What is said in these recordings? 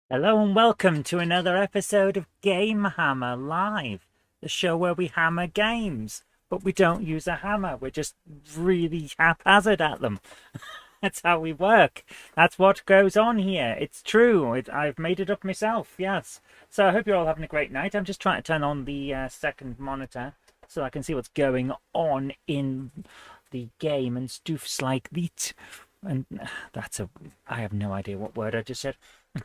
Hello and welcome to another episode of GameHammer Live, the show where we hammer games, but we don't use a hammer. We're just really haphazard at them. That's how we work. That's what goes on here. It's true. I've made it up myself, yes. So I hope you're all having a great night. I'm just trying to turn on the second monitor so I can see what's going on in the game and stuffs like that. And I have no idea what word I just said.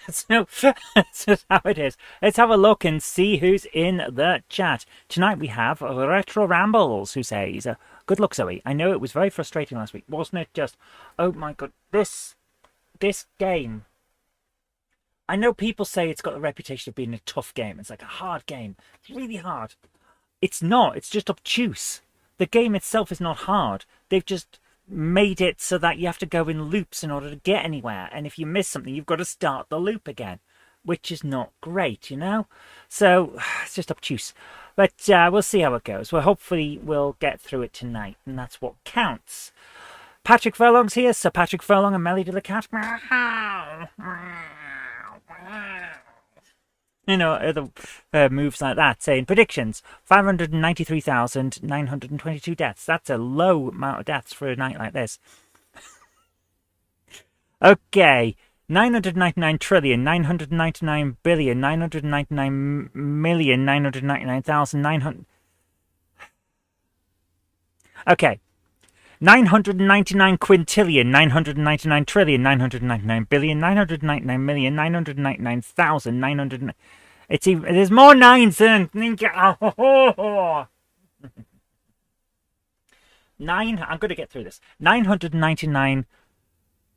So that's just how it is. Let's have a look and see who's in the chat. Tonight we have Retro Rambles, who says, good luck, Zoe. I know it was very frustrating last week, wasn't it? Just, oh my god, this game. I know people say it's got the reputation of being a tough game. It's like a hard game. It's really hard. It's not. It's just obtuse. The game itself is not hard. They've just made it so that you have to go in loops in order to get anywhere, and if you miss something you've got to start the loop again, which is not great, you know. So it's just obtuse, but we'll see how it goes. Well, hopefully we'll get through it tonight, and that's what counts. Patrick Furlong's here. Sir Patrick Furlong and Melly to the cat. You know, other moves like that, saying predictions 593,922 deaths. That's a low amount of deaths for a night like this. Okay, 999,999,999,999,900. Okay, 999 quintillion, 999 trillion, 999 billion, 999 million, 999,000, 900. It's even, there's more nines than nine. I'm going to get through this. 999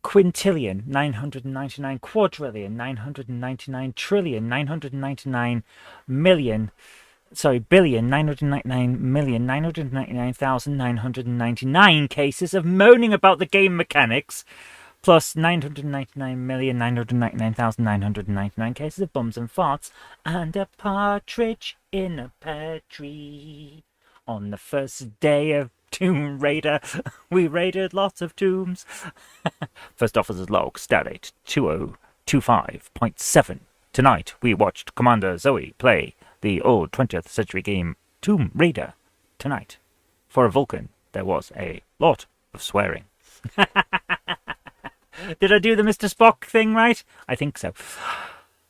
quintillion, 999 quadrillion, 999 trillion, 999 million. Sorry, billion, 999,999,999 cases of moaning about the game mechanics, plus 999,999,999 cases of bums and farts, and a partridge in a pear tree. On the first day of Tomb Raider, we raided lots of tombs. First officer's log, stardate 2025.7. Tonight, we watched Commander Zoe play the old 20th century game Tomb Raider. Tonight, for a Vulcan, there was a lot of swearing. Did I do the Mr. Spock thing right? I think so.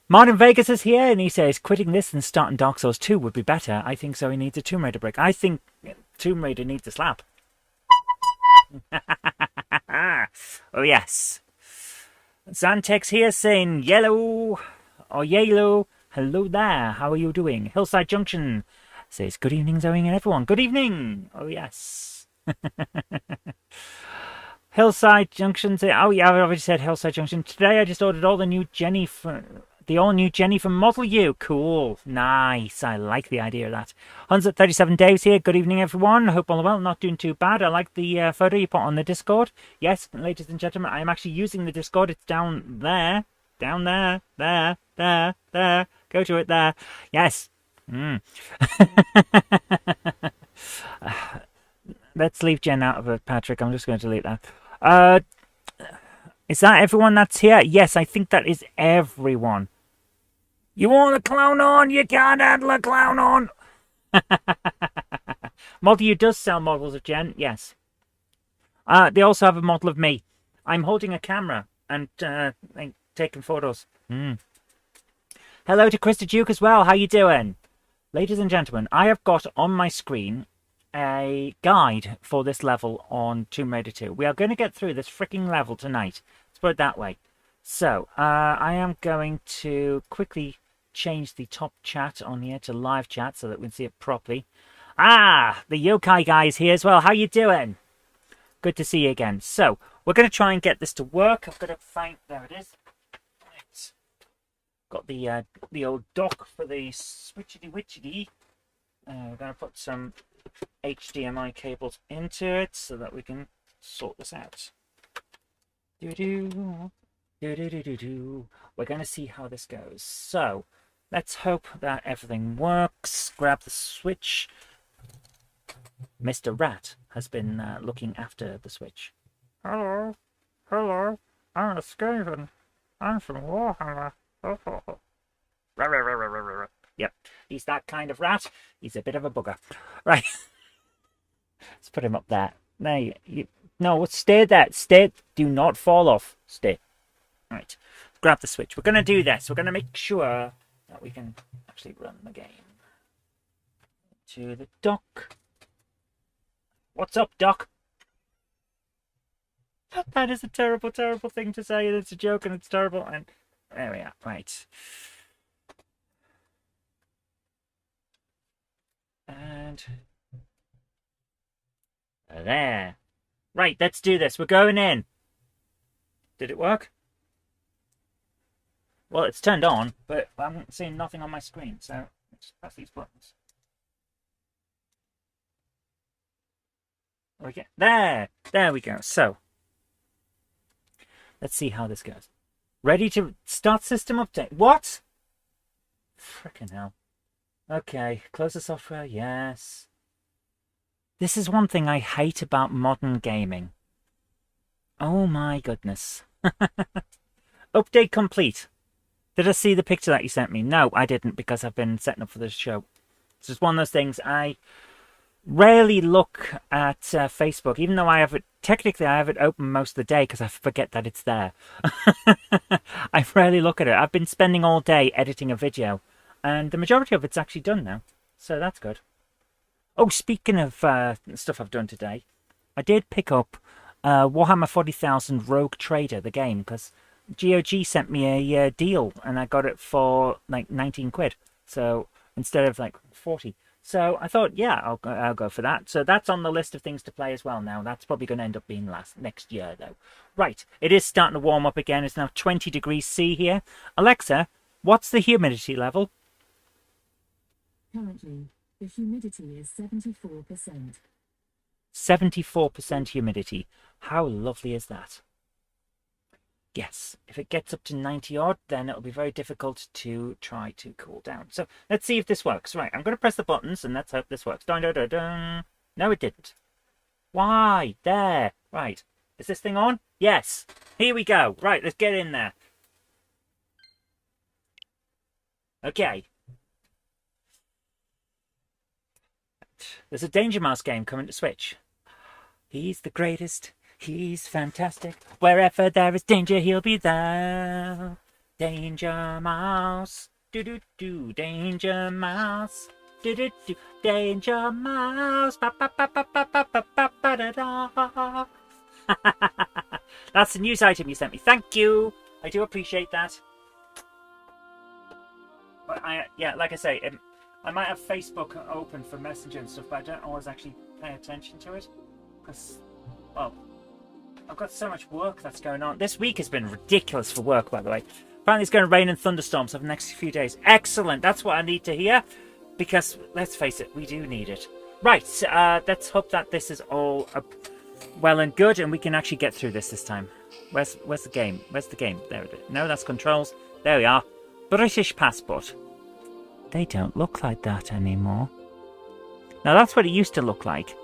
Martin Vegas is here, and he says, quitting this and starting Dark Souls 2 would be better. I think so. He needs a Tomb Raider break. I think Tomb Raider needs a slap. Oh, yes. Zantex here saying, yellow or yellow. Hello there, how are you doing? Hillside Junction says, good evening, Zoe and everyone. Good evening. Oh, yes. Hillside Junction says, oh, yeah, I've already said Hillside Junction. Today I just ordered all the new Jenny from Model U. Cool. Nice. I like the idea of that. 137 Daves here. Good evening, everyone. Hope all well. Not doing too bad. I like the photo you put on the Discord. Yes, ladies and gentlemen, I am actually using the Discord. It's down there. Down there. There. There. There. Go to it there. Yes. Let's leave Jen out of it, Patrick. I'm just going to delete that. Is that everyone that's here? Yes, I think that is everyone. You want a clown on? You can't handle a clown on. Model U does sell models of Jen. Yes. They also have a model of me. I'm holding a camera and taking photos. Hello to Krista Duke as well. How you doing? Ladies and gentlemen, I have got on my screen a guide for this level on Tomb Raider 2. We are going to get through this freaking level tonight. Let's put it that way. So, I am going to quickly change the top chat on here to live chat so that we can see it properly. Ah, the yokai guy is here as well. How you doing? Good to see you again. So, we're going to try and get this to work. I've got to find... There it is. Right. Got the old dock for the switchity-witchity. We're going to put some HDMI cables into it so that we can sort this out. We're going to see how this goes. So, let's hope that everything works. Grab the switch. Mr. Rat has been looking after the switch. Hello. I'm a Skaven. I'm from Warhammer. Yep, he's that kind of rat. He's a bit of a bugger. Right, let's put him up there. No, no, stay there. Stay. Do not fall off. Stay. Right, grab the switch. We're going to do this. We're going to make sure that we can actually run the game. To the dock. What's up, Doc? That is a terrible, terrible thing to say. It's a joke and it's terrible. And there we are. Right. And there. Right, let's do this. We're going in. Did it work? Well, it's turned on, but I'm seeing nothing on my screen. So let's press these buttons. Okay. There we go. So let's see how this goes. Ready to start system update. What? Frickin' hell. Okay, close the software. Yes. This is one thing I hate about modern gaming. Oh my goodness. Update complete. Did I see the picture that you sent me? No, I didn't, because I've been setting up for this show. It's just one of those things. I rarely look at Facebook, even though I have it. Technically, I have it open most of the day because I forget that it's there. I rarely look at it. I've been spending all day editing a video, and the majority of it's actually done now, so that's good. Oh, speaking of stuff I've done today, I did pick up Warhammer 40,000 Rogue Trader, the game, because GOG sent me a deal, and I got it for like 19 quid. So instead of like 40. So I thought, yeah, I'll go for that. So that's on the list of things to play as well now. That's probably going to end up being next year, though. Right, it is starting to warm up again. It's now 20 degrees C here. Alexa, what's the humidity level? Currently, the humidity is 74%. 74% humidity. How lovely is that? Yes, if it gets up to 90 odd, then it'll be very difficult to try to cool down. So let's see if this works. Right, I'm going to press the buttons and let's hope this works. Dun, dun, dun, dun. No, it didn't. Why? There. Right. Is this thing on? Yes. Here we go. Right, let's get in there. Okay. There's a Danger Mouse game coming to Switch. He's the greatest. He's fantastic. Wherever there is danger, he'll be there. Danger Mouse. Do-do-do. Danger Mouse. Do-do-do. Danger Mouse. Ba-ba-ba-ba-ba-ba-ba-ba-da-da. That's the news item you sent me. Thank you. I do appreciate that. But yeah, like I say, I might have Facebook open for Messenger and stuff, but I don't always actually pay attention to it. Because, well, I've got so much work that's going on. This week has been ridiculous for work, by the way. Apparently it's going to rain and thunderstorms over the next few days. Excellent. That's what I need to hear. Because, let's face it, we do need it. Right. Let's hope that this is all well and good and we can actually get through this time. Where's the game? Where's the game? There it is. No, that's controls. There we are. British passport. They don't look like that anymore. Now, that's what it used to look like.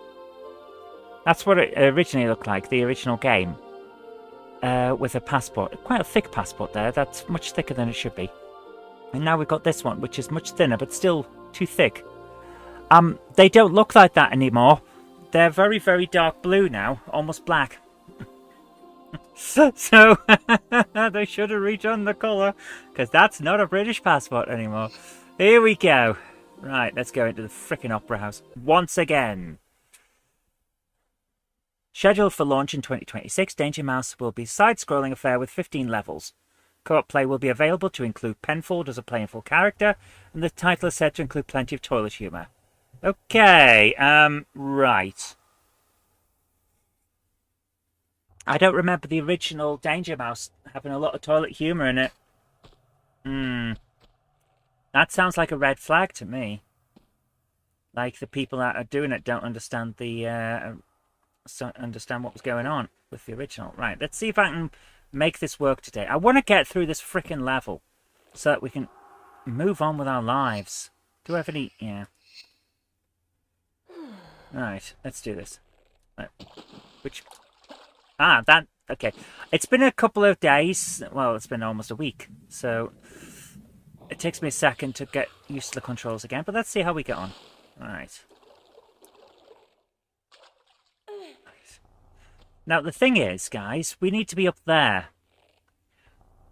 That's what it originally looked like, the original game. With a passport. Quite a thick passport there. That's much thicker than it should be. And now we've got this one, which is much thinner, but still too thick. They don't look like that anymore. They're very, very dark blue now. Almost black. So, they should have redone the colour. Because that's not a British passport anymore. Here we go. Right, let's go into the frickin' Opera House. Once again. Scheduled for launch in 2026, Danger Mouse will be a side-scrolling affair with 15 levels. Co-op play will be available to include Penfold as a playable character, and the title is said to include plenty of toilet humour. Okay, right. I don't remember the original Danger Mouse having a lot of toilet humour in it. That sounds like a red flag to me. Like the people that are doing it don't understand understand what was going on with the original. Right, let's see if I can make this work today. I want to get through this frickin' level so that we can move on with our lives. Do I have any... Yeah. Right, let's do this. Right. Which... Ah, Okay. It's been a couple of days. Well, it's been almost a week. So it takes me a second to get used to the controls again. But let's see how we get on. All right. Now, the thing is, guys, we need to be up there.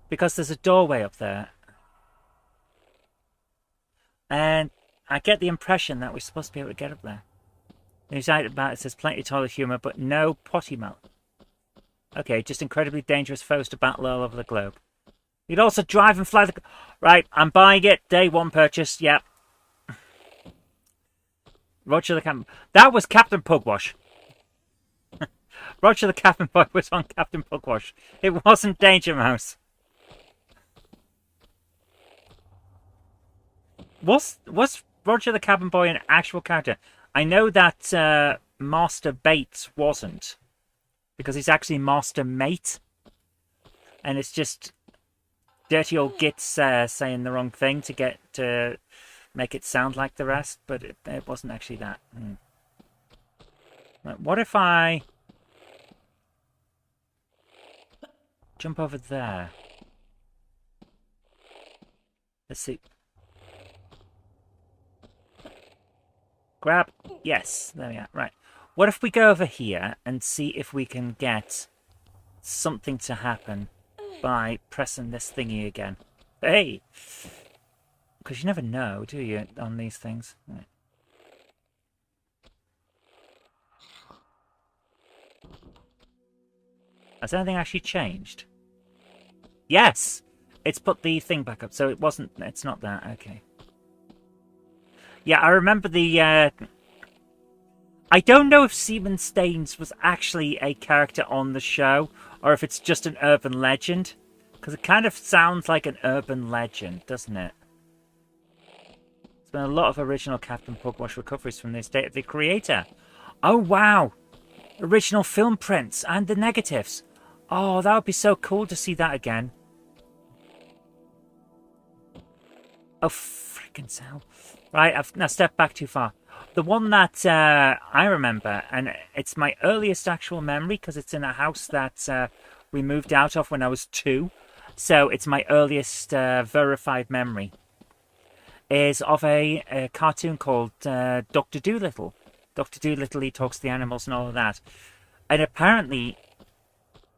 Because there's a doorway up there. And I get the impression that we're supposed to be able to get up there. News about it says plenty of toilet humour, but no potty mouth. Okay, just incredibly dangerous foes to battle all over the globe. You'd also drive and fly the... Right, I'm buying it. Day one purchase, yep. Roger the Captain... That was Captain Pugwash. Roger the Captain Boy was on Captain Pugwash. It wasn't Danger Mouse. Was Roger the Cabin Boy an actual character? I know that Master Bates wasn't. Because he's actually Master Mate. And it's just dirty old Gits saying the wrong thing to make it sound like the rest. But it wasn't actually that. Right, what if I jump over there? Let's see. Grab. Yes, there we are. Right. What if we go over here and see if we can get something to happen by pressing this thingy again? Hey! Because you never know, do you, on these things? Right. Has anything actually changed? Yes! It's put the thing back up, so it's not that. Okay. Yeah, I remember the... I don't know if Seaman Staines was actually a character on the show, or if it's just an urban legend. Because it kind of sounds like an urban legend, doesn't it? There's been a lot of original Captain Pugwash recoveries from the estate of the creator. Oh, wow! Original film prints and the negatives. Oh, that would be so cool to see that again. Oh, freaking hell. Right, I've now stepped back too far. The one that I remember, and it's my earliest actual memory because it's in a house that we moved out of when I was 2. So it's my earliest verified memory, is of a cartoon called Dr. Dolittle. Dr. Dolittle, he talks to the animals and all of that. And apparently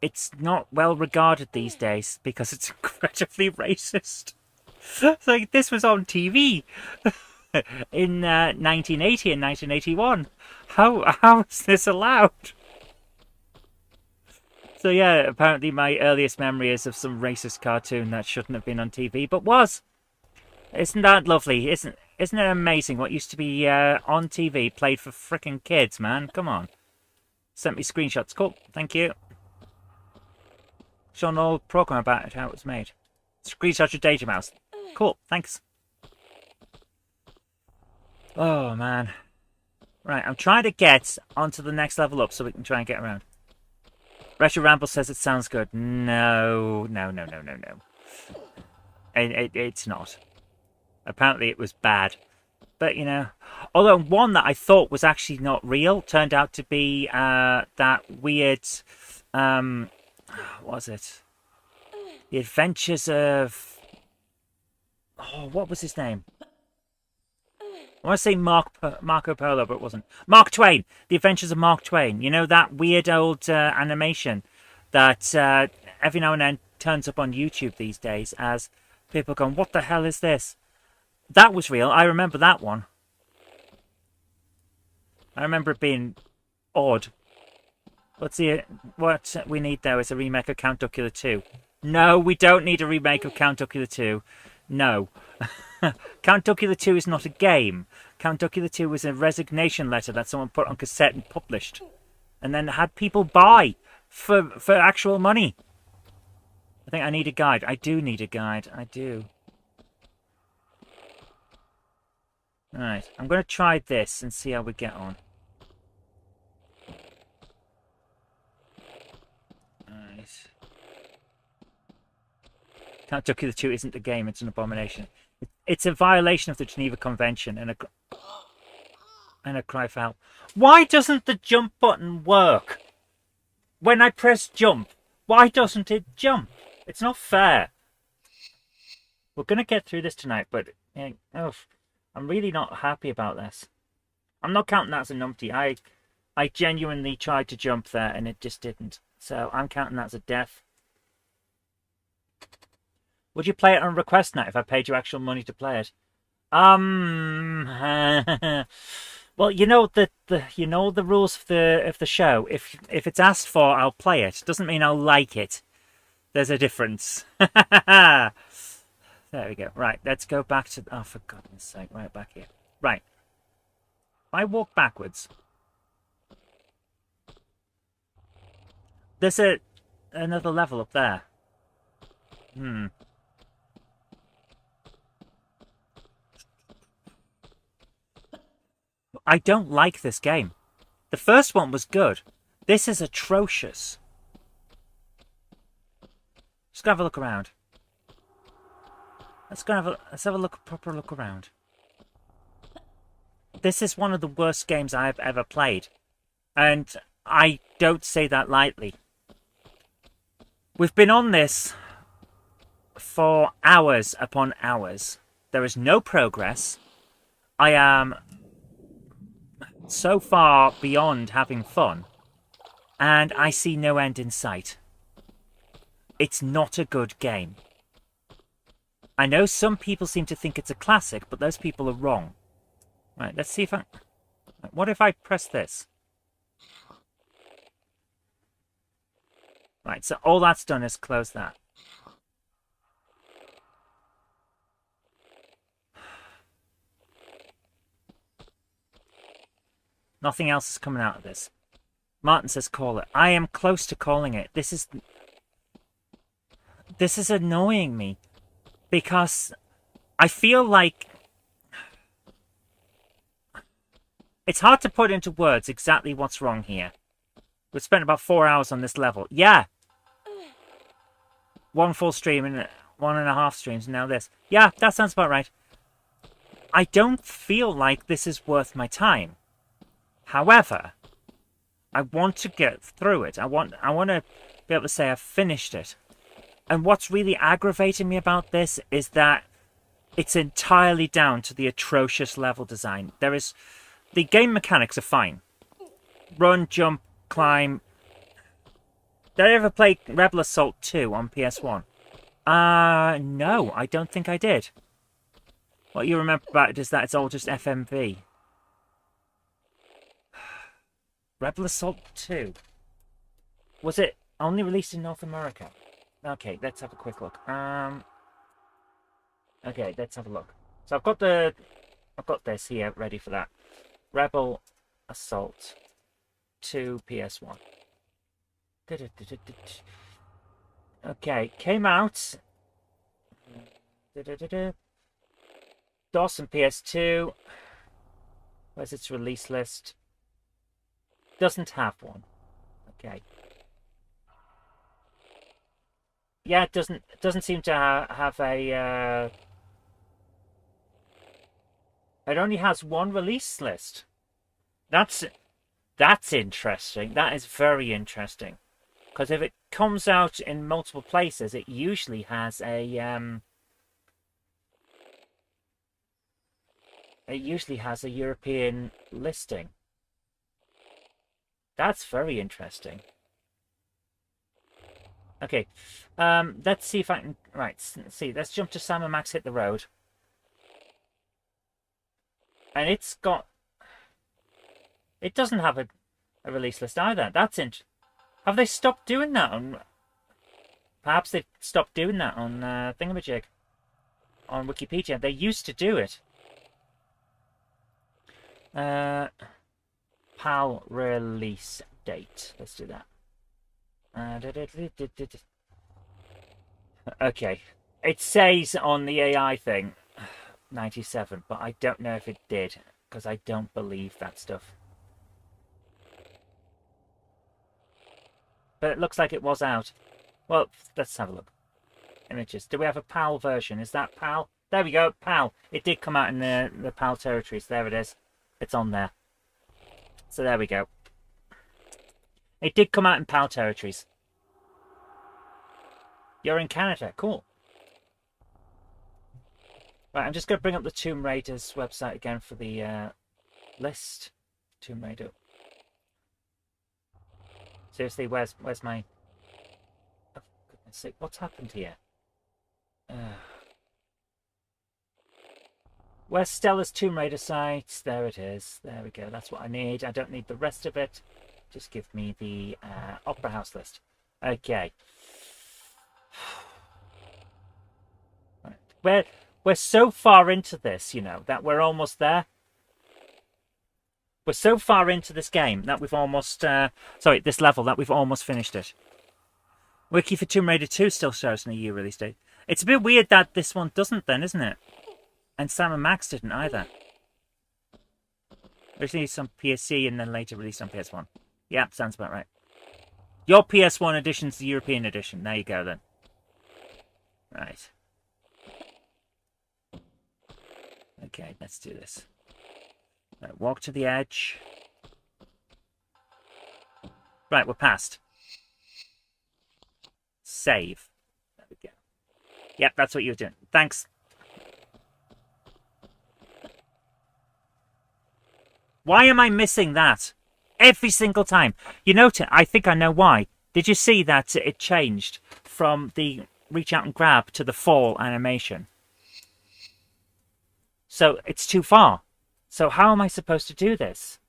it's not well regarded these days because it's incredibly racist. So this was on TV. In 1980 and 1981. How is this allowed? So yeah, apparently my earliest memory is of some racist cartoon that shouldn't have been on TV, but was. Isn't that lovely? Isn't it amazing what used to be on TV played for frickin' kids, man? Come on. Sent me screenshots. Cool, thank you. Shown an old program about it, how it was made. Screenshot of Danger Mouse. Cool, thanks. Oh, man. Right, I'm trying to get onto the next level up so we can try and get around. Retro Ramble says it sounds good. No. It's not. Apparently it was bad. But, you know... Although one that I thought was actually not real turned out to be that weird... what was it? The Adventures of... Oh, what was his name? I want to say Marco Polo, but it wasn't. Mark Twain! The Adventures of Mark Twain. You know, that weird old animation that every now and then turns up on YouTube these days as people going, what the hell is this? That was real. I remember that one. I remember it being odd. What we need, though, is a remake of Count Duckula 2. No, we don't need a remake of Count Duckula 2. No. Count Duckula 2 is not a game. Count Duckula 2 was a resignation letter that someone put on cassette and published. And then had people buy for actual money. I think I need a guide. I do need a guide. I do. Alright, I'm going to try this and see how we get on. Alright. Count Duckula 2 isn't a game, it's an abomination. It's a violation of the Geneva Convention and a cry for help. Why doesn't the jump button work? When I press jump, Why doesn't it jump? It's not fair. We're going to get through this tonight, but I'm really not happy about this. I'm not counting that as a numpty. I genuinely tried to jump there and it just didn't. So I'm counting that as a death. Would you play it on request night if I paid you actual money to play it? Well, you know the rules of the show. If it's asked for, I'll play it. Doesn't mean I'll like it. There's a difference. There we go. Right, let's go back to... Oh, for goodness sake, right back here. Right. I walk backwards. There's another level up there. I don't like this game. The first one was good. This is atrocious. Just go have a look around. Let's have a proper look around. This is one of the worst games I've ever played. And I don't say that lightly. We've been on this for hours upon hours. There is no progress. I am so far beyond having fun. And I see no end in sight. It's not a good game. I know some people seem to think it's a classic, but those people are wrong. Right, let's see if I... What if I press this? Right, so all that's done is close that. Nothing else is coming out of this. Martin says call it. I am close to calling it. This is annoying me. Because I feel like... It's hard to put into words exactly what's wrong here. We've spent about 4 hours on this level. Yeah! One full stream and 1.5 streams, and now this. Yeah, that sounds about right. I don't feel like this is worth my time. However, I want to get through it. I want to be able to say I've finished it. And what's really aggravating me about this is that it's entirely down to the atrocious level design. The game mechanics are fine. Run, jump, climb. Did I ever play Rebel Assault 2 on PS1? No, I don't think I did. What you remember about it is that it's all just FMV. Rebel Assault 2. Was it only released in North America? Okay, let's have a quick look. Okay, let's have a look. So I've got this here ready for that. Rebel Assault 2 PS1. Okay, came out. DOS and PS2. Where's its release list? Doesn't have one. Okay. Yeah, it doesn't seem to have a. It only has one release list. That's interesting. That is very interesting. Because if it comes out in multiple places, it usually has a European listing. That's very interesting. Okay, let's see if I can... Right, let's see. Let's jump to Sam and Max Hit the Road. And it's got... It doesn't have a release list either. That's interesting. Have they stopped doing that on... Perhaps they've stopped doing that on Thingamajig. On Wikipedia. They used to do it. PAL release date. Let's do that. Okay. It says on the AI thing 97, but I don't know if it did, because I don't believe that stuff. But it looks like it was out. Well, let's have a look. Images. Do we have a PAL version? Is that PAL? There we go, PAL. It did come out in the PAL territories. There it is. It's on there. So there we go. It did come out in PAL territories. You're in Canada. Cool. Right, I'm just going to bring up the Tomb Raider's website again for the list. Tomb Raider. Seriously, where's my... Oh, goodness sake, what's happened here? Where's Stella's Tomb Raider site? There it is. There we go. That's what I need. I don't need the rest of it. Just give me the Opera House list. Okay. Right. We're so far into this, you know, that we're almost there. We're so far into this game that we've almost... sorry, this level, that we've almost finished it. Wiki for Tomb Raider 2 still shows an EU release date. It's a bit weird that this one doesn't then, isn't it? And Sam & Max didn't either. Originally some PSC and then later released on PS1. Yeah, sounds about right. Your PS1 edition's the European edition. There you go then. Right. Okay, let's do this. Right, walk to the edge. Right, we're past. Save. There we go. Yep, that's what you were doing. Thanks. Why am I missing that? Every single time. You notice, I think I know why. Did you see that it changed from the reach out and grab to the fall animation? So it's too far. So how am I supposed to do this?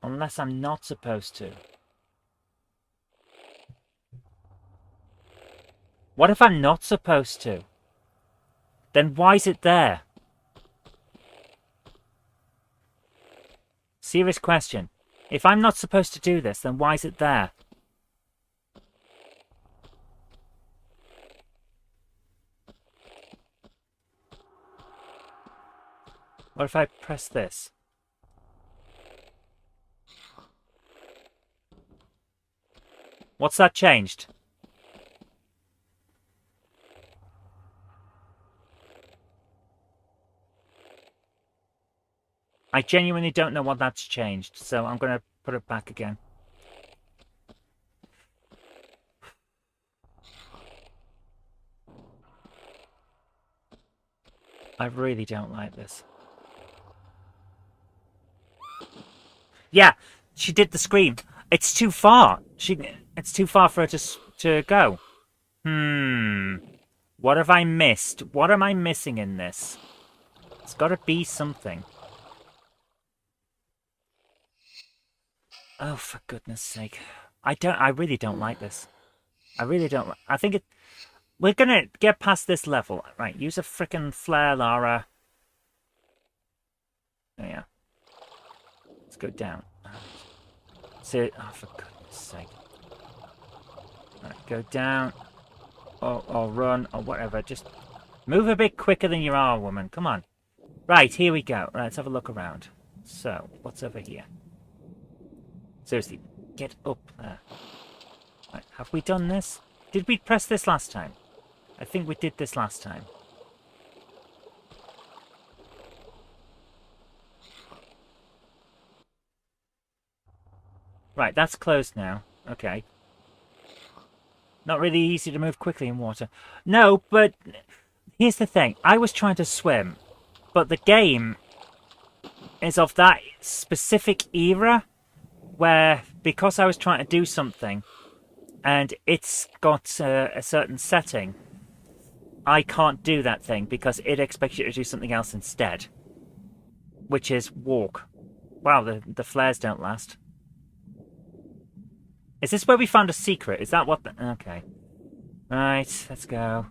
Unless I'm not supposed to. What if I'm not supposed to? Then why is it there? Serious question. If I'm not supposed to do this, then why is it there? What if I press this? What's that changed? I genuinely don't know what that's changed, so I'm going to put it back again. I really don't like this. Yeah, she did the scream. It's too far. It's too far for her to go. What have I missed? What am I missing in this? It's got to be something. Oh, for goodness sake. I really don't like this. I really don't. I think we're going to get past this level. Right, use a frickin' flare, Lara. There you are. Let's go down. So, oh, for goodness sake. Right, go down. Or run, or whatever. Just move a bit quicker than you are, woman. Come on. Right, here we go. Right, let's have a look around. So, what's over here? Seriously, get up there. Right, have we done this? Did we press this last time? I think we did this last time. Right, that's closed now. Okay. Not really easy to move quickly in water. No, but here's the thing. I was trying to swim, but the game is of that specific era where, because I was trying to do something and it's got a certain setting, I can't do that thing because it expects you to do something else instead, which is walk. Wow, the flares don't last. Is this where we found a secret? Is that what the... Okay. Right, let's go.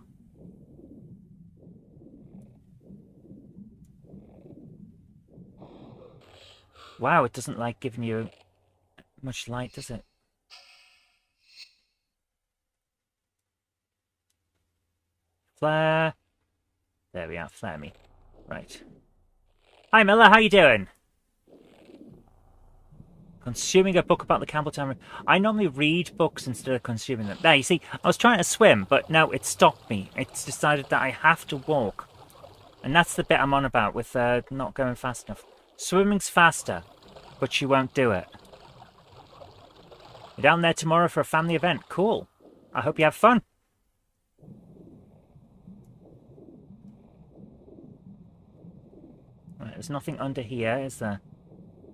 Wow, it doesn't like giving you much light, does it? Flare. There we are, flare me. Right. Hi Miller, how you doing? Consuming a book about the Campbelltown. I normally read books instead of consuming them. There, you see, I was trying to swim, but no, it stopped me. It's decided that I have to walk. And that's the bit I'm on about with not going fast enough. Swimming's faster, but she won't do it. We're down there tomorrow for a family event. Cool. I hope you have fun. Right, there's nothing under here, is there?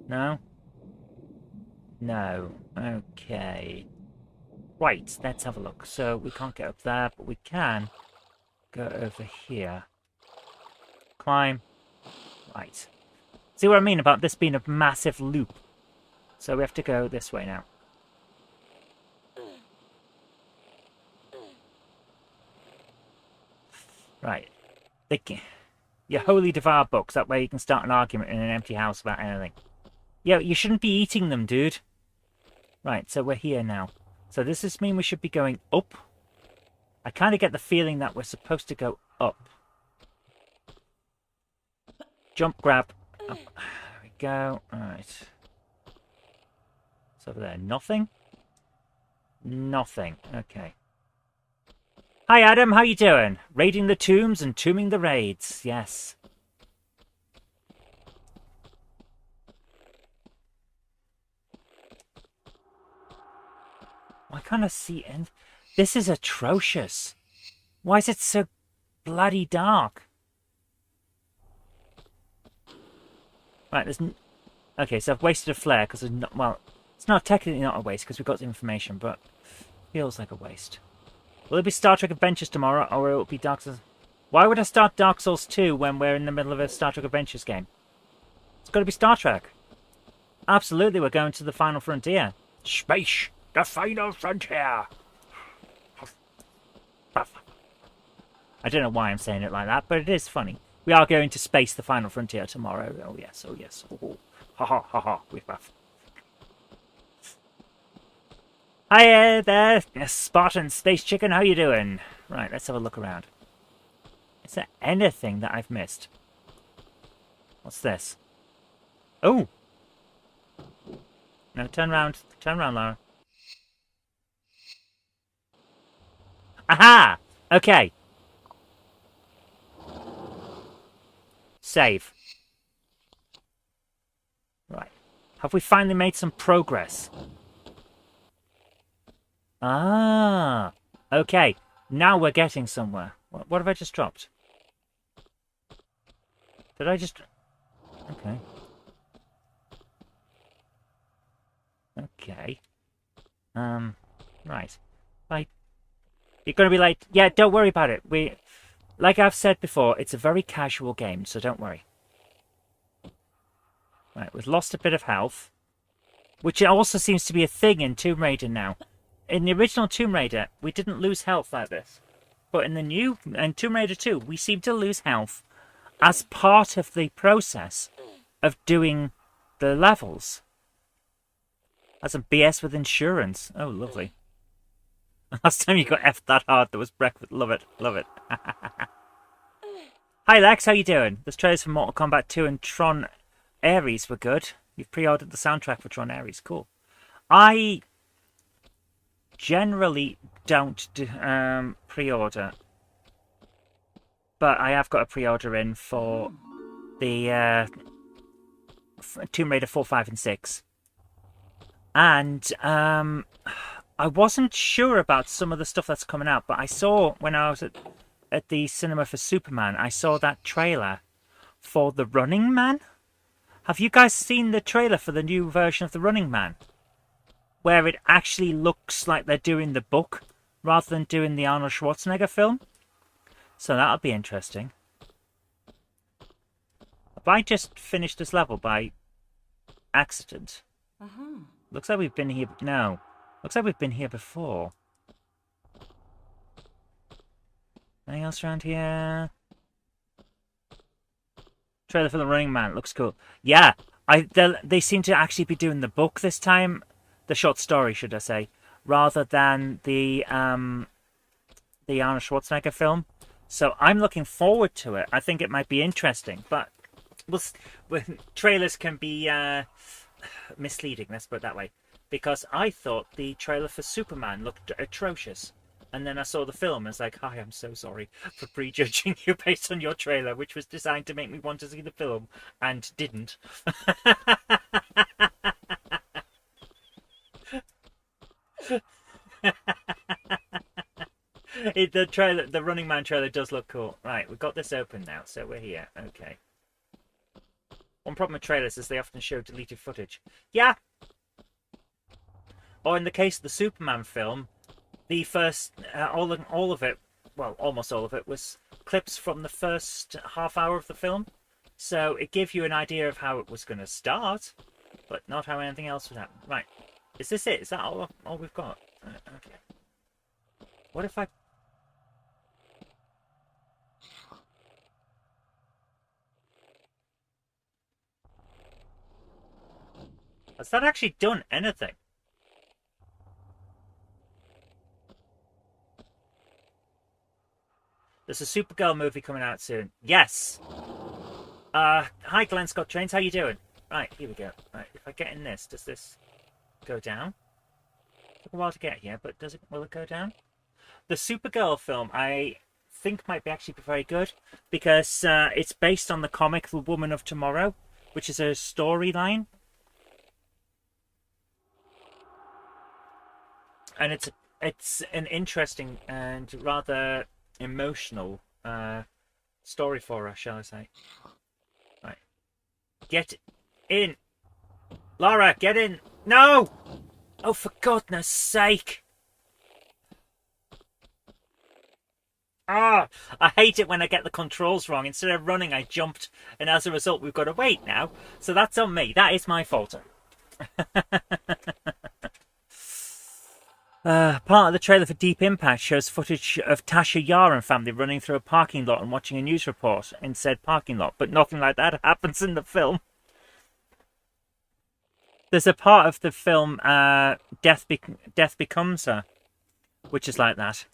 No? No. Okay. Right, let's have a look. So we can't get up there, but we can go over here. Climb. Right. See what I mean about this being a massive loop? So we have to go this way now. Right. Your holy devour books. That way you can start an argument in an empty house about anything. Yeah, you shouldn't be eating them, dude. Right, so we're here now. So does this mean we should be going up? I kind of get the feeling that we're supposed to go up. Jump, grab. Up. There we go. Alright. It's over there. Nothing? Nothing. Okay. Hi, Adam. How you doing? Raiding the tombs and tombing the raids. Yes. I kind of see... This is atrocious. Why is it so bloody dark? Right, there's... Okay, so I've wasted a flare because there's not... Well, it's not technically not a waste because we've got the information, but feels like a waste. Will it be Star Trek Adventures tomorrow, or will it be Dark Souls? Why would I start Dark Souls 2 when we're in the middle of a Star Trek Adventures game? It's got to be Star Trek. Absolutely, we're going to the final frontier. Space, the final frontier. I don't know why I'm saying it like that, but it is funny. We are going to space, the final frontier tomorrow. Oh yes, oh yes. Oh, ha ha ha ha. We're back. Hi there, Spartan Space Chicken. How you doing? Right, let's have a look around. Is there anything that I've missed? What's this? Oh! No, turn round. Turn round, Lara. Aha! Okay. Save. Right. Have we finally made some progress? Ah, okay. Now we're getting somewhere. What have I just dropped? Did I just... Okay. Okay. Right. You're going to be like, yeah, don't worry about it. Like I've said before, it's a very casual game, so don't worry. Right, we've lost a bit of health, which also seems to be a thing in Tomb Raider now. In the original Tomb Raider, we didn't lose health like this. But in the new, and Tomb Raider 2, we seem to lose health as part of the process of doing the levels. That's a BS with insurance. Oh, lovely. Last time you got F that hard, there was breakfast. Love it, love it. Hi Lex, how you doing? Those trailers for Mortal Kombat 2 and Tron Ares were good. You've pre-ordered the soundtrack for Tron Ares. Cool. I generally don't pre-order, but I have got a pre-order in for the Tomb Raider 4, 5 and 6. And I wasn't sure about some of the stuff that's coming out, but I saw when I was at the cinema for Superman, I saw that trailer for The Running Man. Have you guys seen the trailer for the new version of The Running Man? Where it actually looks like they're doing the book rather than doing the Arnold Schwarzenegger film. So that'll be interesting. Have I just finished this level by accident? Looks like we've been here... No. Looks like we've been here before. Anything else around here? Trailer for The Running Man. Looks cool. Yeah. They seem to actually be doing the book this time. The short story, should I say, rather than the Arnold Schwarzenegger film. So I'm looking forward to it. I think it might be interesting, but trailers can be misleading. Let's put it that way, because I thought the trailer for Superman looked atrocious, and then I saw the film and it's like, "Hi, I'm so sorry for prejudging you based on your trailer, which was designed to make me want to see the film and didn't." The trailer, the Running Man trailer does look cool. Right, we've got this open now, so we're here. Okay. One problem with trailers is they often show deleted footage. Yeah. Or in the case of the Superman film, the first all of it, well, almost all of it, was clips from the first half hour of the film. So it gave you an idea of how it was going to start, but not how anything else would happen. Right. Is this it? Is that all we've got? Okay. What if I... Has that actually done anything? There's a Supergirl movie coming out soon. Yes! Hi Glenn Scott Trains, how you doing? Right, here we go. Right, if I get in this, does this go down? Took a while to get here, but will it go down? The Supergirl film, I think might actually be very good because it's based on the comic The Woman of Tomorrow, which is a storyline. And it's an interesting and rather emotional story for us, shall I say. Right. Get in. Laura, get in. No! Oh, for goodness sake. Ah, I hate it when I get the controls wrong. Instead of running, I jumped, and as a result, we've got to wait now. So that's on me. That is my fault. Part of the trailer for Deep Impact shows footage of Tasha Yar and family running through a parking lot and watching a news report in said parking lot, but nothing like that happens in the film. There's a part of the film, Death Becomes Her, which is like that.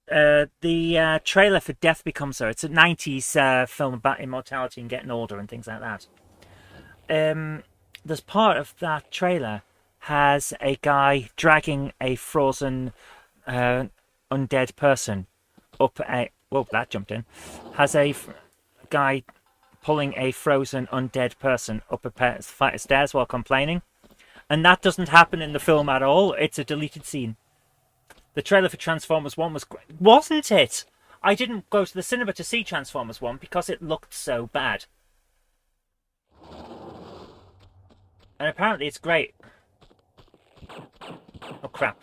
The trailer for Death Becomes Her, it's a 90s film about immortality and getting older and things like that. There's part of that trailer has a guy dragging a frozen undead person up a... Whoa, that jumped in. Has a guy pulling a frozen undead person up a flight of stairs while complaining. And that doesn't happen in the film at all. It's a deleted scene. The trailer for Transformers 1 was great. Wasn't it? I didn't go to the cinema to see Transformers 1 because it looked so bad. And apparently it's great. Oh, crap.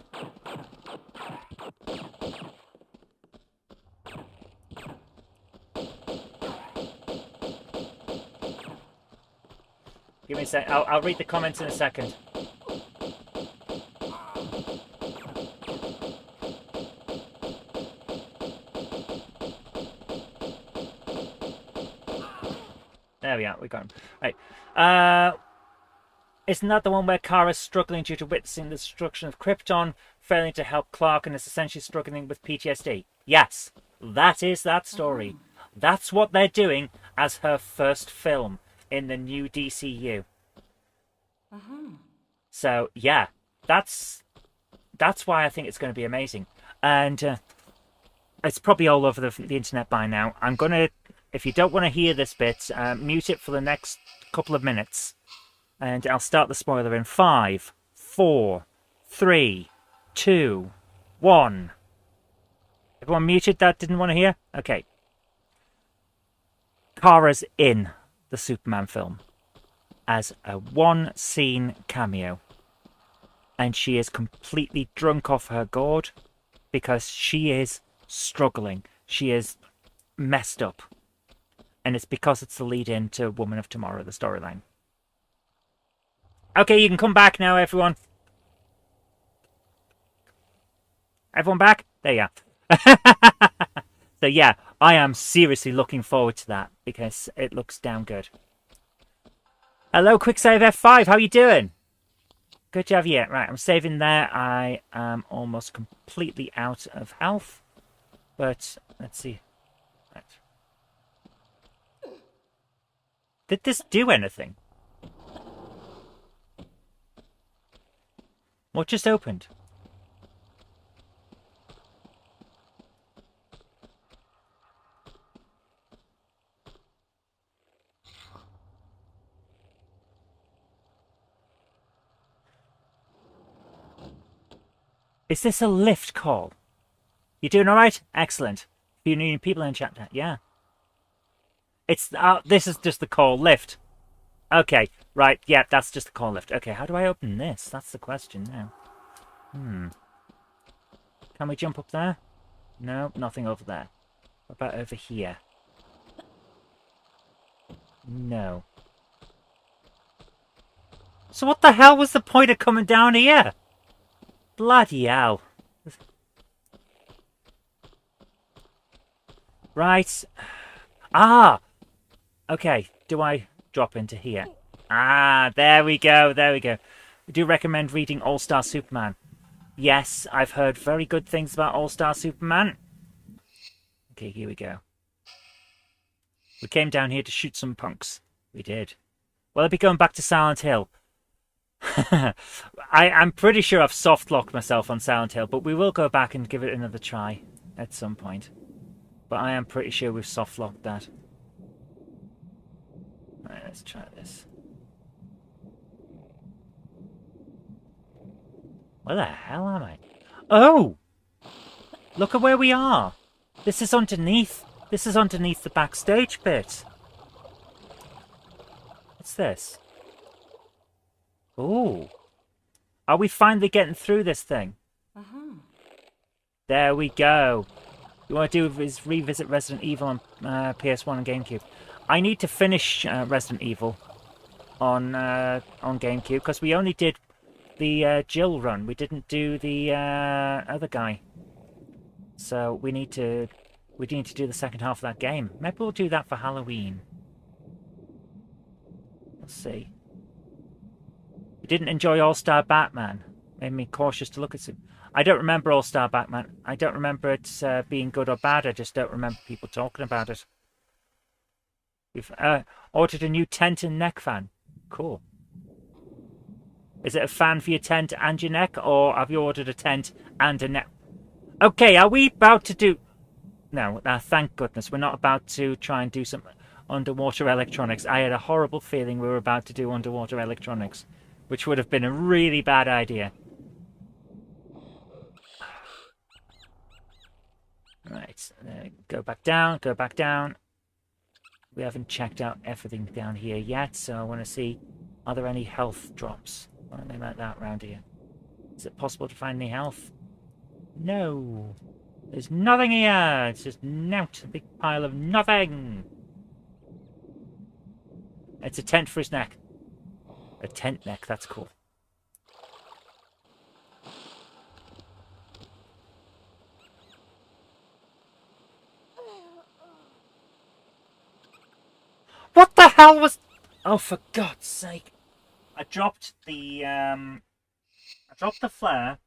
Give me a sec. I'll read the comments in a second. There we are. We got him. Right. Isn't that the one where Kara's struggling due to witnessing the destruction of Krypton, failing to help Clark, and is essentially struggling with PTSD? Yes, that is that story. That's what they're doing as her first film in the new DCU. So yeah, that's why I think it's going to be amazing, and it's probably all over the internet by now. I'm gonna, if you don't want to hear this bit, mute it for the next couple of minutes. And I'll start the spoiler in 5, 4, 3, 2, 1. Everyone muted that didn't want to hear? Okay. Kara's in the Superman film as a one-scene cameo. And she is completely drunk off her gourd because she is struggling. She is messed up. And it's because it's the lead-in to Woman of Tomorrow, the storyline. Okay, you can come back now, everyone. Everyone back? There you are. So yeah, I am seriously looking forward to that because it looks damn good. Hello, Quick Save F5. How you doing? Good to have you. Right, I'm saving there. I am almost completely out of health. But, let's see. Right. Did this do anything? What just opened? Is this a lift call? You doing all right? Excellent. You need people in chat. Yeah. It's this is just the call lift. Okay, right. Yeah, that's just the call lift. Okay, how do I open this? That's the question now. Can we jump up there? No, nothing over there. What about over here? No. So what the hell was the point of coming down here? Bloody hell. Right. Ah! Okay, do I drop into here? Ah, there we go, there we go. I do recommend reading All-Star Superman. Yes, I've heard very good things about All-Star Superman. Okay, here we go. We came down here to shoot some punks. We did. Well, I'll be going back to Silent Hill. I'm pretty sure I've soft-locked myself on Silent Hill, but we will go back and give it another try at some point. But I am pretty sure we've soft-locked that. Alright, let's try this. Where the hell am I? Oh! Look at where we are! This is underneath. This is underneath the backstage bit. What's this? Ooh. Are we finally getting through this thing? There we go. What you want to do is revisit Resident Evil on PS1 and GameCube. I need to finish Resident Evil on GameCube because we only did the Jill run. We didn't do the other guy. So we need to do the second half of that game. Maybe we'll do that for Halloween. Let's see. We didn't enjoy All-Star Batman. Made me cautious to look at it. I don't remember All-Star Batman. I don't remember it being good or bad. I just don't remember people talking about it. We've ordered a new tent and neck fan. Cool. Is it a fan for your tent and your neck, or have you ordered a tent and a neck? Okay, are we about to do... No, thank goodness. We're not about to try and do some underwater electronics. I had a horrible feeling we were about to do underwater electronics, which would have been a really bad idea. Right, go back down, go back down. We haven't checked out everything down here yet, so I want to see, are there any health drops? Or anything like that around here? Is it possible to find any health? No. There's nothing here. It's just nout, a big pile of nothing. It's a tent for his neck. A tent neck, that's cool. What the hell was... Oh, for God's sake. I dropped the flare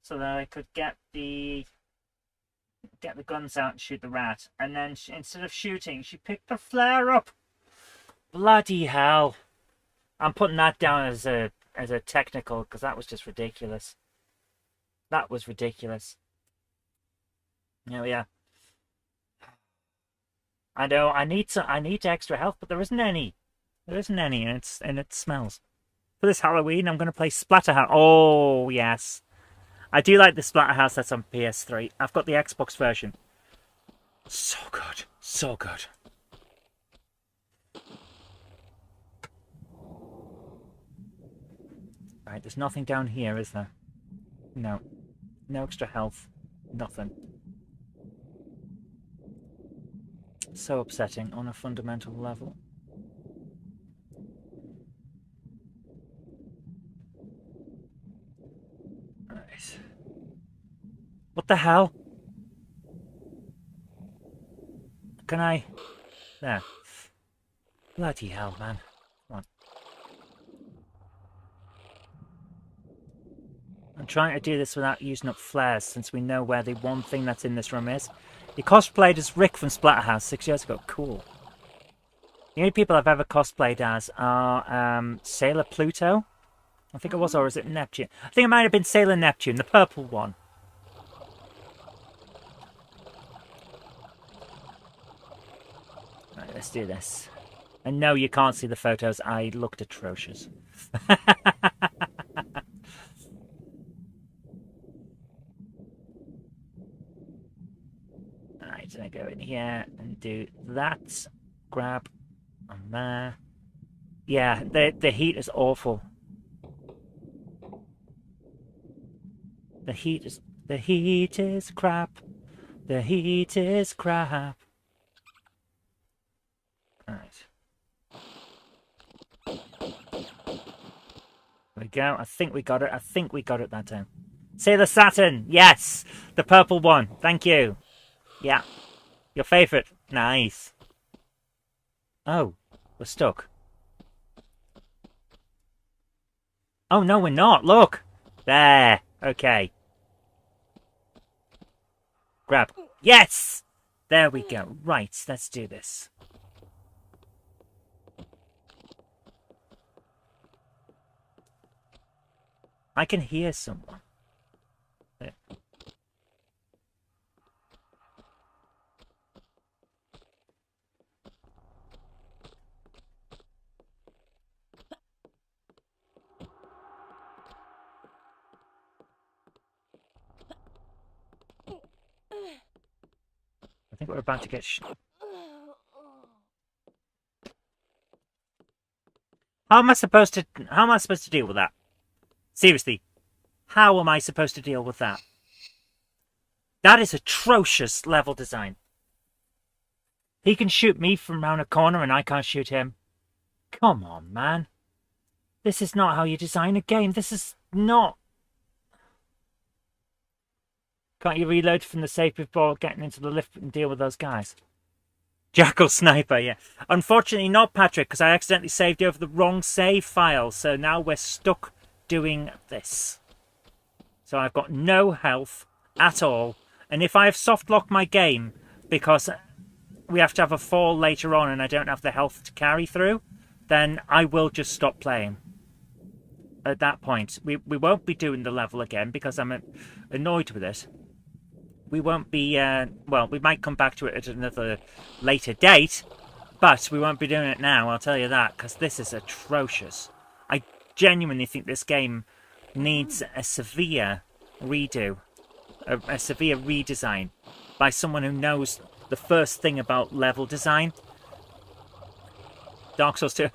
so that I could get the guns out and shoot the rat. And then instead of shooting, she picked the flare up. Bloody hell. I'm putting that down as a technical because that was just ridiculous. That was ridiculous. There we are. I know I need extra health, but there isn't any. There isn't any, and it smells. For this Halloween, I'm going to play Splatterhouse. Oh yes, I do like the Splatterhouse that's on PS3. I've got the Xbox version. So good, so good. Right, there's nothing down here, is there? No, no extra health, nothing. So upsetting on a fundamental level. Right. What the hell? Can I... There. Bloody hell, man. Come on. I'm trying to do this without using up flares, since we know where the one thing that's in this room is. He cosplayed as Rick from Splatterhouse 6 years ago. Cool. The only people I've ever cosplayed as are Sailor Pluto, I think it was, or is it Neptune? I think it might have been Sailor Neptune, the purple one. Right, let's do this. And no, you can't see the photos. I looked atrocious. So I go in here and do that. Grab on there. Yeah, the heat is awful. The heat is crap. The heat is crap. Alright. There we go. I think we got it. I think we got it that time. Sailor Saturn! Yes! The purple one. Thank you. Yeah. Your favourite. Nice. Oh. We're stuck. Oh, no, we're not. Look. There. Okay. Grab. Yes! There we go. Right, let's do this. I can hear someone. There. I think we're about to get... How am I supposed to deal with that? Seriously, how am I supposed to deal with that? That is atrocious level design. He can shoot me from round a corner and I can't shoot him. Come on, man. This is not how you design a game. This is not... Can't you reload from the safe before getting into the lift and deal with those guys? Jackal Sniper, yeah. Unfortunately not, Patrick, because I accidentally saved over the wrong save file. So now we're stuck doing this. So I've got no health at all. And if I have soft locked my game because we have to have a fall later on and I don't have the health to carry through, then I will just stop playing. At that point, we won't be doing the level again because I'm annoyed with it. We won't be, well, we might come back to it at another later date, but we won't be doing it now, I'll tell you that, because this is atrocious. I genuinely think this game needs a severe redo, a severe redesign by someone who knows the first thing about level design. Dark Souls 2,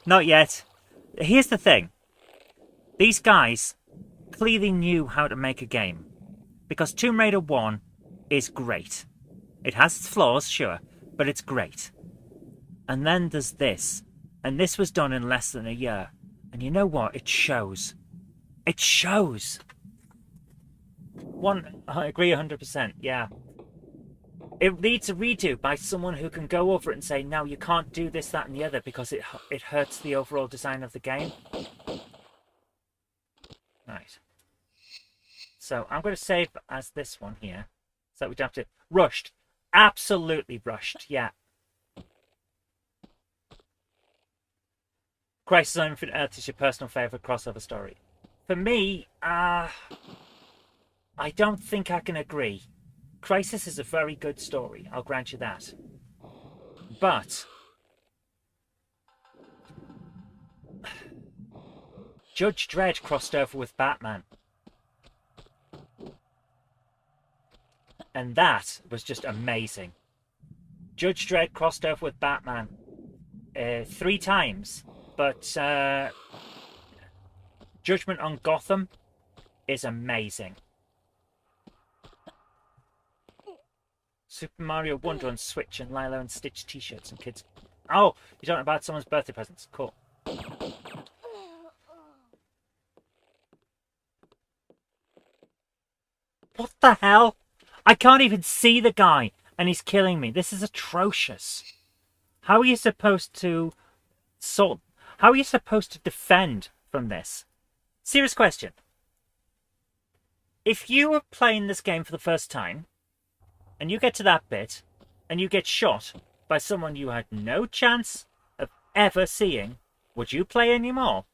not yet. Here's the thing. These guys clearly knew how to make a game. Because Tomb Raider 1 is great. It has its flaws, sure, but it's great. And then there's this. And this was done in less than a year. And you know what? It shows. It shows. I agree 100%, yeah. It needs a redo by someone who can go over it and say, no, you can't do this, that, and the other because it hurts the overall design of the game. Right. So I'm going to save as this one here. So we don't have to... Rushed. Absolutely rushed, yeah. Crisis on Infinite Earth is your personal favourite crossover story. For me, I don't think I can agree. Crisis is a very good story, I'll grant you that. But... Judge Dredd crossed over with Batman. And that was just amazing. Judge Dredd crossed over with Batman 3 times. But Judgment on Gotham is amazing. Super Mario Wonder on Switch and Lilo and Stitch t-shirts and kids. Oh, you're talking about someone's birthday presents. Cool. What the hell? I can't even see the guy, and he's killing me. This is atrocious. How are you supposed to how are you supposed to defend from this? Serious question. If you were playing this game for the first time, and you get to that bit, and you get shot by someone you had no chance of ever seeing, would you play anymore?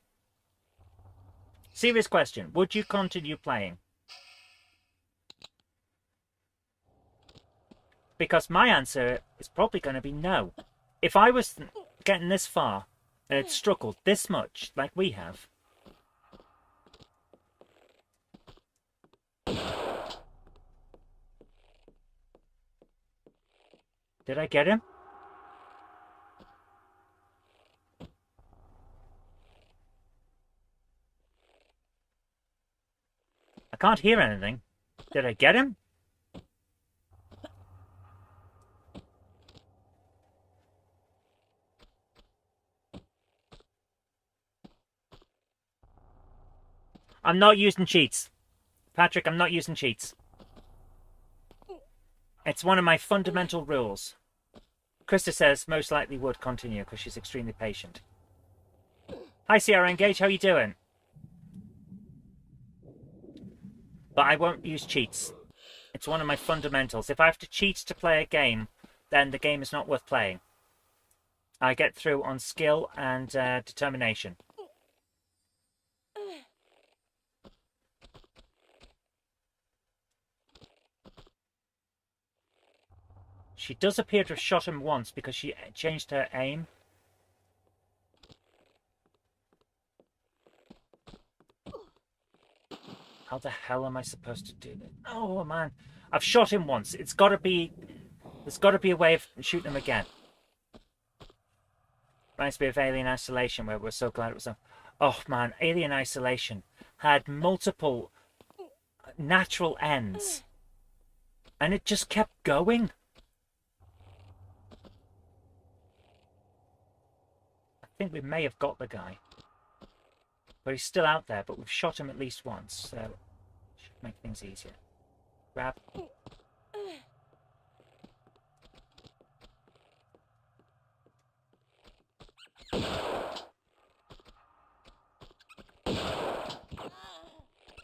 Serious question. Would you continue playing? Because my answer is probably going to be no. If I was getting this far and had struggled this much like we have, Did I get him? I can't hear anything. Did I get him? I'm not using cheats. Patrick, I'm not using cheats. It's one of my fundamental rules. Krista says most likely would continue because she's extremely patient. Hi, Sierra Engage. How you doing? But I won't use cheats. It's one of my fundamentals. If I have to cheat to play a game, then the game is not worth playing. I get through on skill and determination. She does appear to have shot him once because she changed her aim. How the hell am I supposed to do this? Oh, man. I've shot him once. It's got to be... There's got to be a way of shooting him again. Reminds me of Alien Isolation, where we're so glad it was... Oh, man. Alien Isolation had multiple natural ends. And it just kept going. I think we may have got the guy. But he's still out there, but we've shot him at least once, so should make things easier. Grab.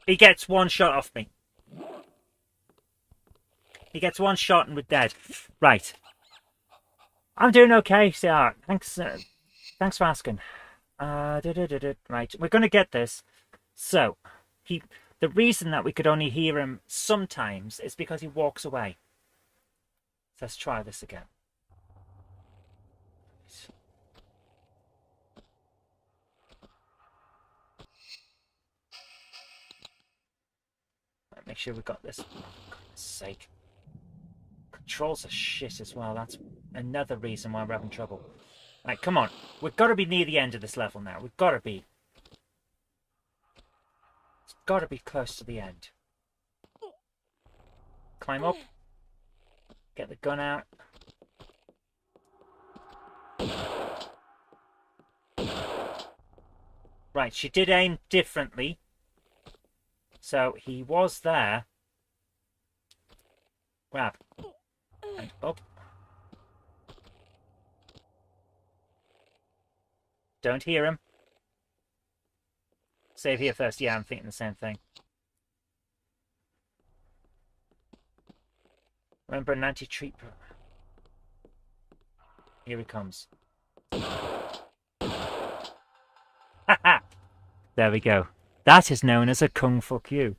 He gets one shot off me. He gets one shot and we're dead. Right. I'm doing okay, CR. Thanks for asking. Right, we're going to get this. So, the reason that we could only hear him sometimes is because he walks away. So let's try this again. Right, make sure we got this. For goodness sake. Controls are shit as well. That's another reason why we're having trouble. Right, come on. We've got to be near the end of this level now. We've got to be. It's got to be close to the end. Climb up. Get the gun out. Right, she did aim differently. So he was there. Grab. And up. Don't hear him. Save here first. Yeah, I'm thinking the same thing. Remember an anti-treat. Here he comes. Haha! There we go. That is known as a kung fuck you.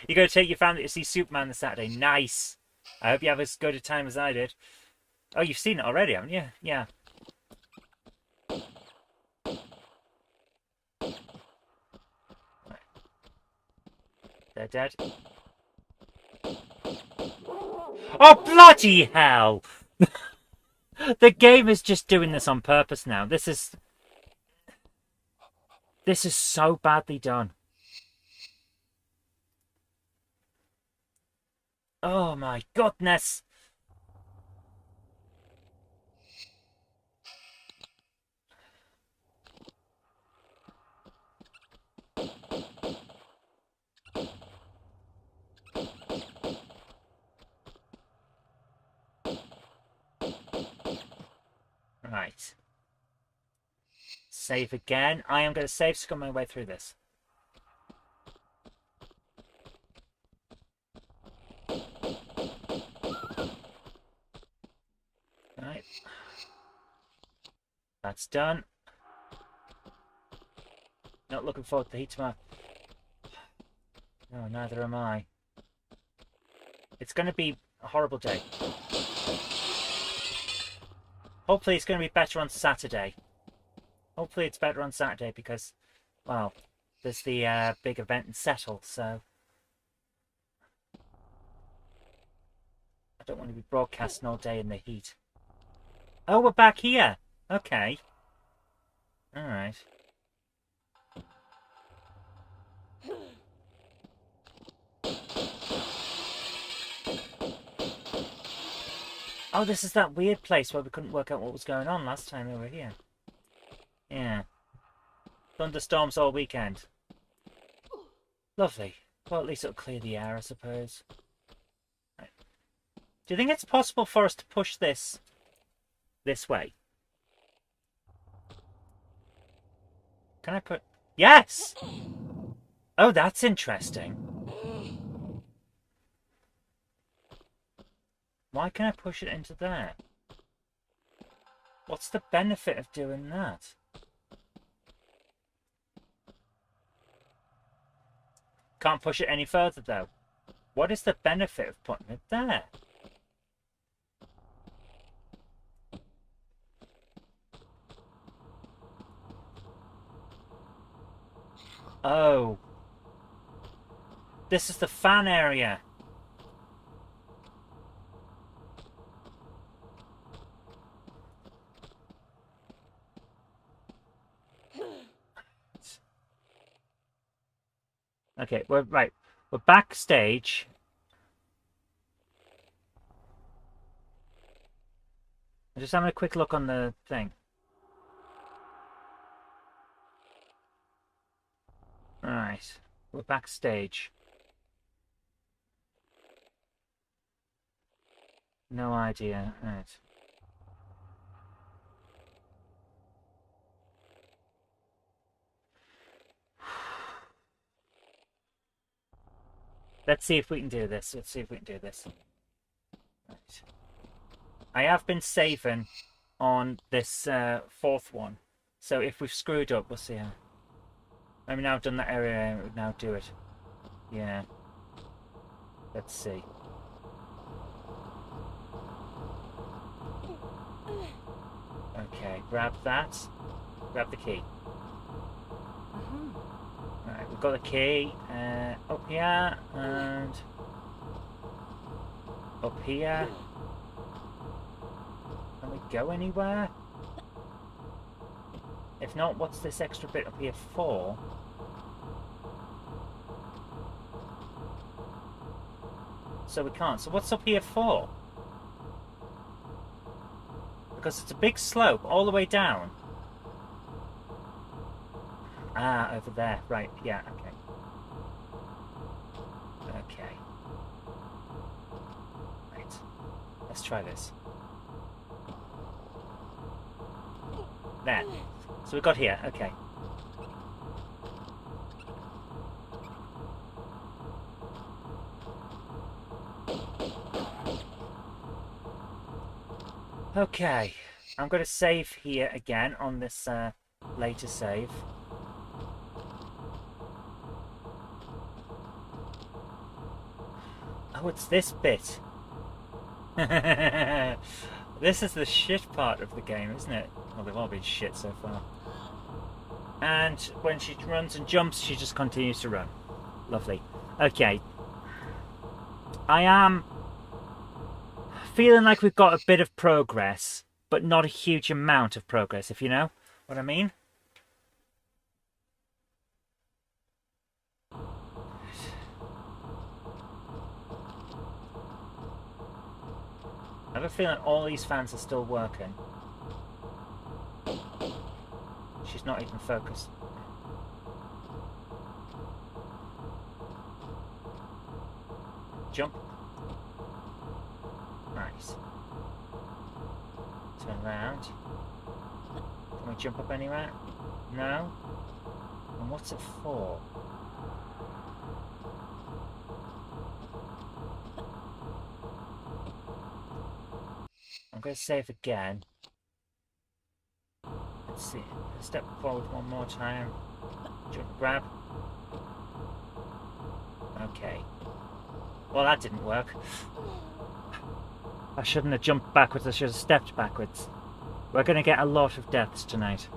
You're going to take your family to see Superman this Saturday. Nice. I hope you have as good a time as I did. Oh, you've seen it already, haven't you? Yeah. They're dead. Oh, bloody hell! The game is just doing this on purpose now. This is so badly done. Oh my goodness! Right. Save again. I am going to save scum my way through this. Right. That's done. Not looking forward to the heat tomorrow. No, neither am I. It's going to be a horrible day. Hopefully it's going to be better on Saturday. Hopefully it's better on Saturday because, well, there's the big event in Settle, so... don't want to be broadcasting all day in the heat. Oh, we're back here. Okay. Alright. Oh, this is that weird place where we couldn't work out what was going on last time we were here. Yeah. Thunderstorms all weekend. Lovely. Well, at least it'll clear the air, I suppose. Right. Do you think it's possible for us to push this way? Can I put... Yes! Oh, that's interesting. Why can I push it into there? What's the benefit of doing that? Can't push it any further, though. What is the benefit of putting it there? Oh. This is the fan area. Okay, we're right. We're backstage. I'm just having a quick look on the thing. Alright. We're backstage. No idea. Right. Let's see if we can do this. Let's see if we can do this. Right. I have been saving on this fourth one. So if we've screwed up, we'll see how. I mean, now I've done that area, I would now do it. Yeah. Let's see. Okay, grab that. Grab the key. Alright, we've got the key. Up here, and... up here. Can we go anywhere? If not, what's this extra bit up here for? So we can't. So what's up here for? Because it's a big slope all the way down. Ah, over there. Right, yeah, okay. Okay. Right. Let's try this. There. So we got here, okay. Okay. I'm going to save here again on this later save. Oh, it's this bit. This is the shit part of the game, isn't it? Well, they've all been shit so far. And when she runs and jumps, she just continues to run. Lovely. Okay. I am feeling like we've got a bit of progress, but not a huge amount of progress, if you know what I mean. I have a feeling all these fans are still working. She's not even focused. Jump. Nice. Turn around. Can we jump up anywhere? No? And what's it for? I'm going to save again. Let's see. Step forward one more time. Jump, grab. Okay. Well, that didn't work. I shouldn't have jumped backwards. I should have stepped backwards. We're going to get a lot of deaths tonight.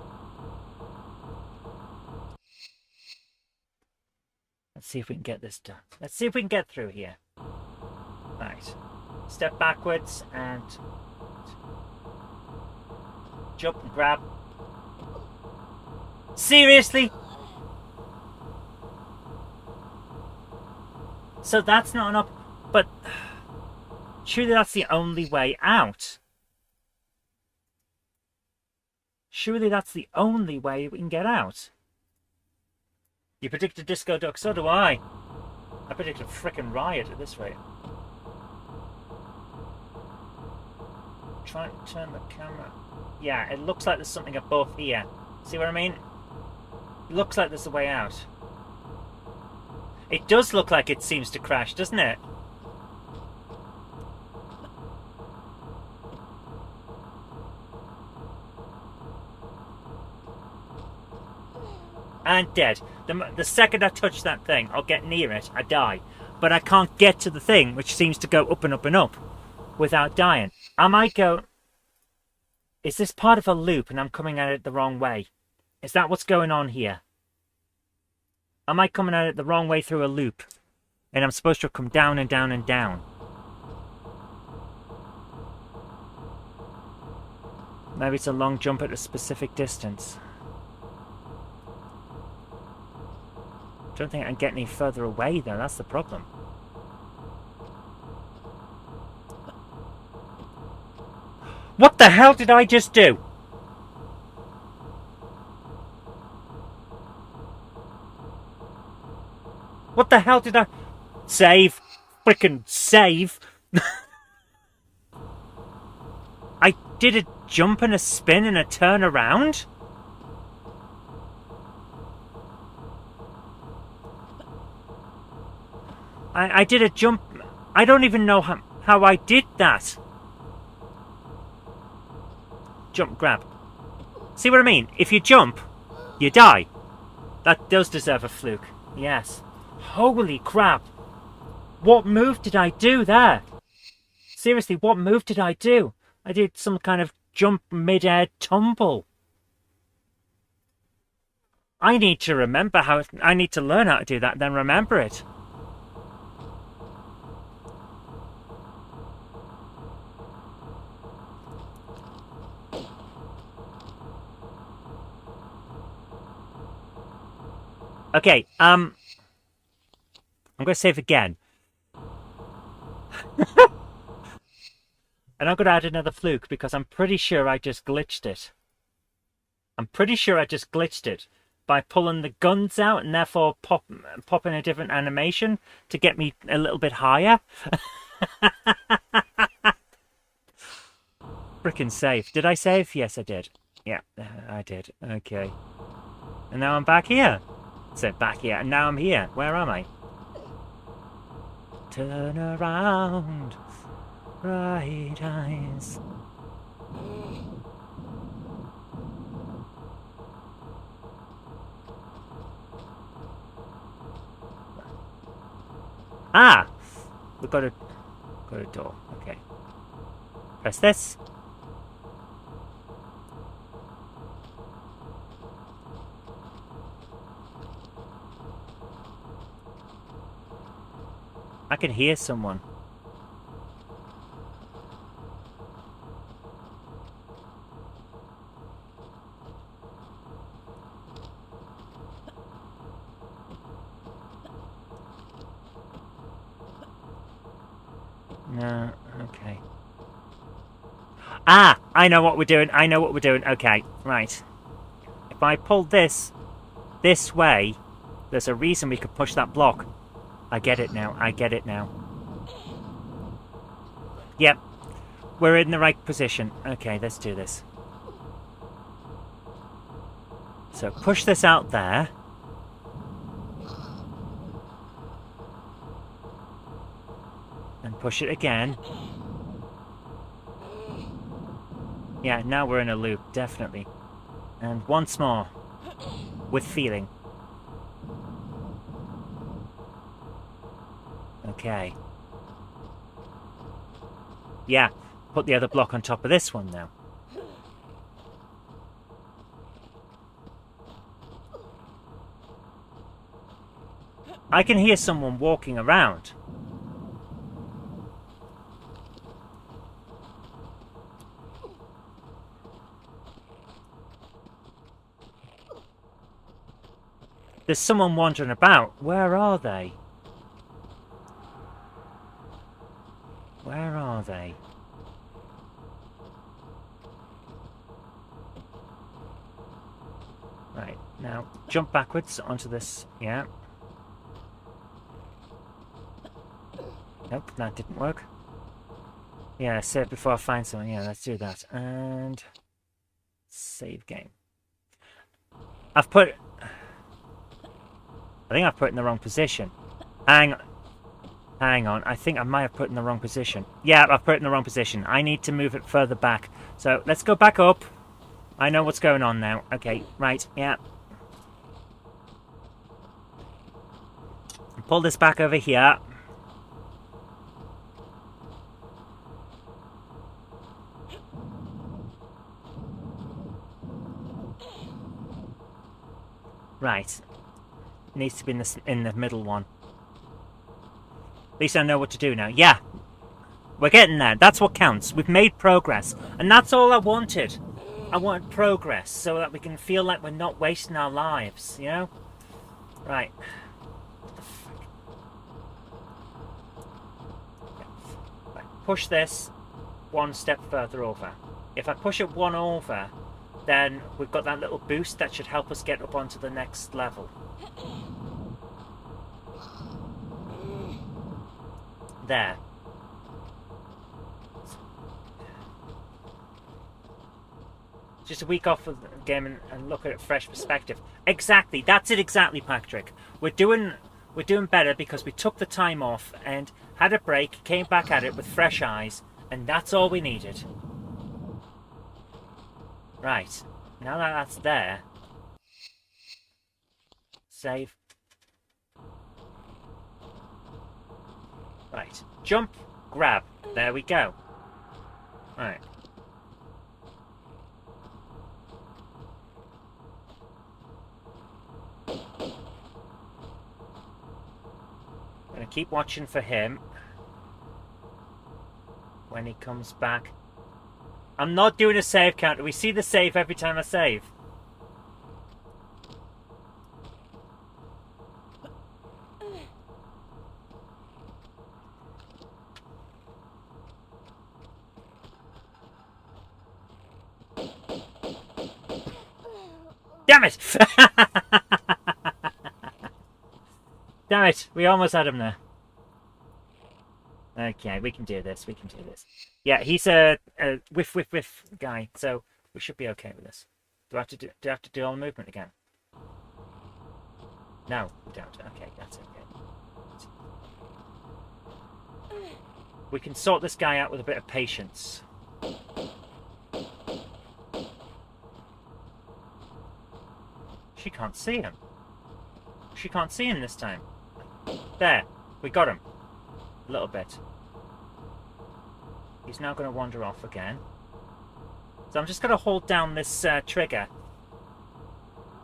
Let's see if we can get this done. Let's see if we can get through here. Right. Step backwards and jump and grab. Seriously? So that's not enough, but surely that's the only way out. Surely that's the only way we can get out. You predicted Disco Duck, so do I. I predict a frickin' riot at this rate. Try to turn the camera. Yeah, it looks like there's something above here. See what I mean? It looks like there's a way out. It does look like it seems to crash, doesn't it? And dead. The second I touch that thing, I'll get near it, I die. But I can't get to the thing, which seems to go up and up and up, without dying. I might go... Is this part of a loop and I'm coming at it the wrong way? Is that what's going on here? Am I coming at it the wrong way through a loop? And I'm supposed to come down and down and down. Maybe it's a long jump at a specific distance. Don't think I can get any further away though, that's the problem. What the hell did I just do? What the hell did I... Save. Frickin' save. I did a jump and a spin and a turn around? I did a jump... I don't even know how I did that. Jump, grab. See what I mean? If you jump, you die. That does deserve a fluke. Yes. Holy crap. What move did I do there? Seriously, what move did I do? I did some kind of jump mid-air tumble. I need to remember how... I need to learn how to do that and then remember it. Okay, I'm going to save again. And I'm going to add another fluke because I'm pretty sure I just glitched it. I'm pretty sure I just glitched it by pulling the guns out and therefore popping a different animation to get me a little bit higher. Frickin' save. Did I save? Yes, I did. Yeah, I did. Okay. And now I'm back here. So back here, and now I'm here. Where am I? Turn around, bright eyes. Ah! We've got a door. Okay. Press this. I can hear someone. No, okay. Ah! I know what we're doing. I know what we're doing. Okay, right. If I pull this way, there's a reason we could push that block. I get it now. I get it now. Yep. We're in the right position. Okay, let's do this. So push this out there. And push it again. Yeah, now we're in a loop, definitely. And once more. With feeling. Okay. Yeah, put the other block on top of this one now. I can hear someone walking around. There's someone wandering about. Where are they? Where are they? Right, now jump backwards onto this. Yeah. Nope, that didn't work. Yeah, save before I find someone. Yeah, let's do that. And save game. I think I've put it in the wrong position. Hang on. I think I might have put it in the wrong position. Yeah, I've put it in the wrong position. I need to move it further back. So let's go back up. I know what's going on now. Okay, right, yeah. Pull this back over here. Right. Needs to be in the middle one. At least I know what to do now. Yeah. We're getting there. That's what counts. We've made progress. And that's all I wanted. I wanted progress so that we can feel like we're not wasting our lives, you know? Right. What the fuck? Right. Push this one step further over. If I push it one over, then we've got that little boost that should help us get up onto the next level. There. Just a week off of the game and look at it fresh perspective. Exactly, that's it exactly, Patrick. We're doing better because we took the time off and had a break, came back at it with fresh eyes, and that's all we needed. Right, now that that's there, save. Right, jump, grab. There we go. Right. Gonna keep watching for him when he comes back. I'm not doing a save counter. We see the save every time I save. Damn it! Damn it! We almost had him there. Okay, we can do this. We can do this. Yeah, he's a whiff guy, so we should be okay with this. Do I have to do all the movement again? No, we don't. Okay, that's okay. We can sort this guy out with a bit of patience. She can't see him. She can't see him this time. There, we got him. A little bit. He's now going to wander off again. So I'm just going to hold down this trigger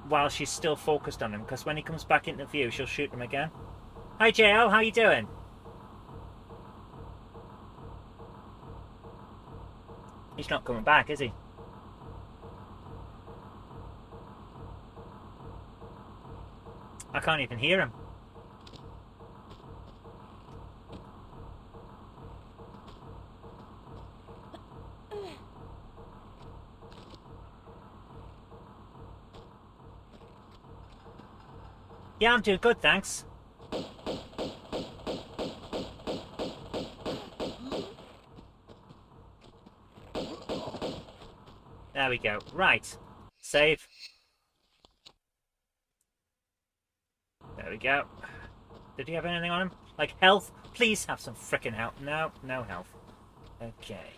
while she's still focused on him, because when he comes back into view, she'll shoot him again. Hi, JL, how you doing? He's not coming back, is he? I can't even hear him. Yeah, I'm doing good, thanks. There we go. Right. Save. There we go. Did he have anything on him? Like health? Please have some frickin' health. No, no health. Okay.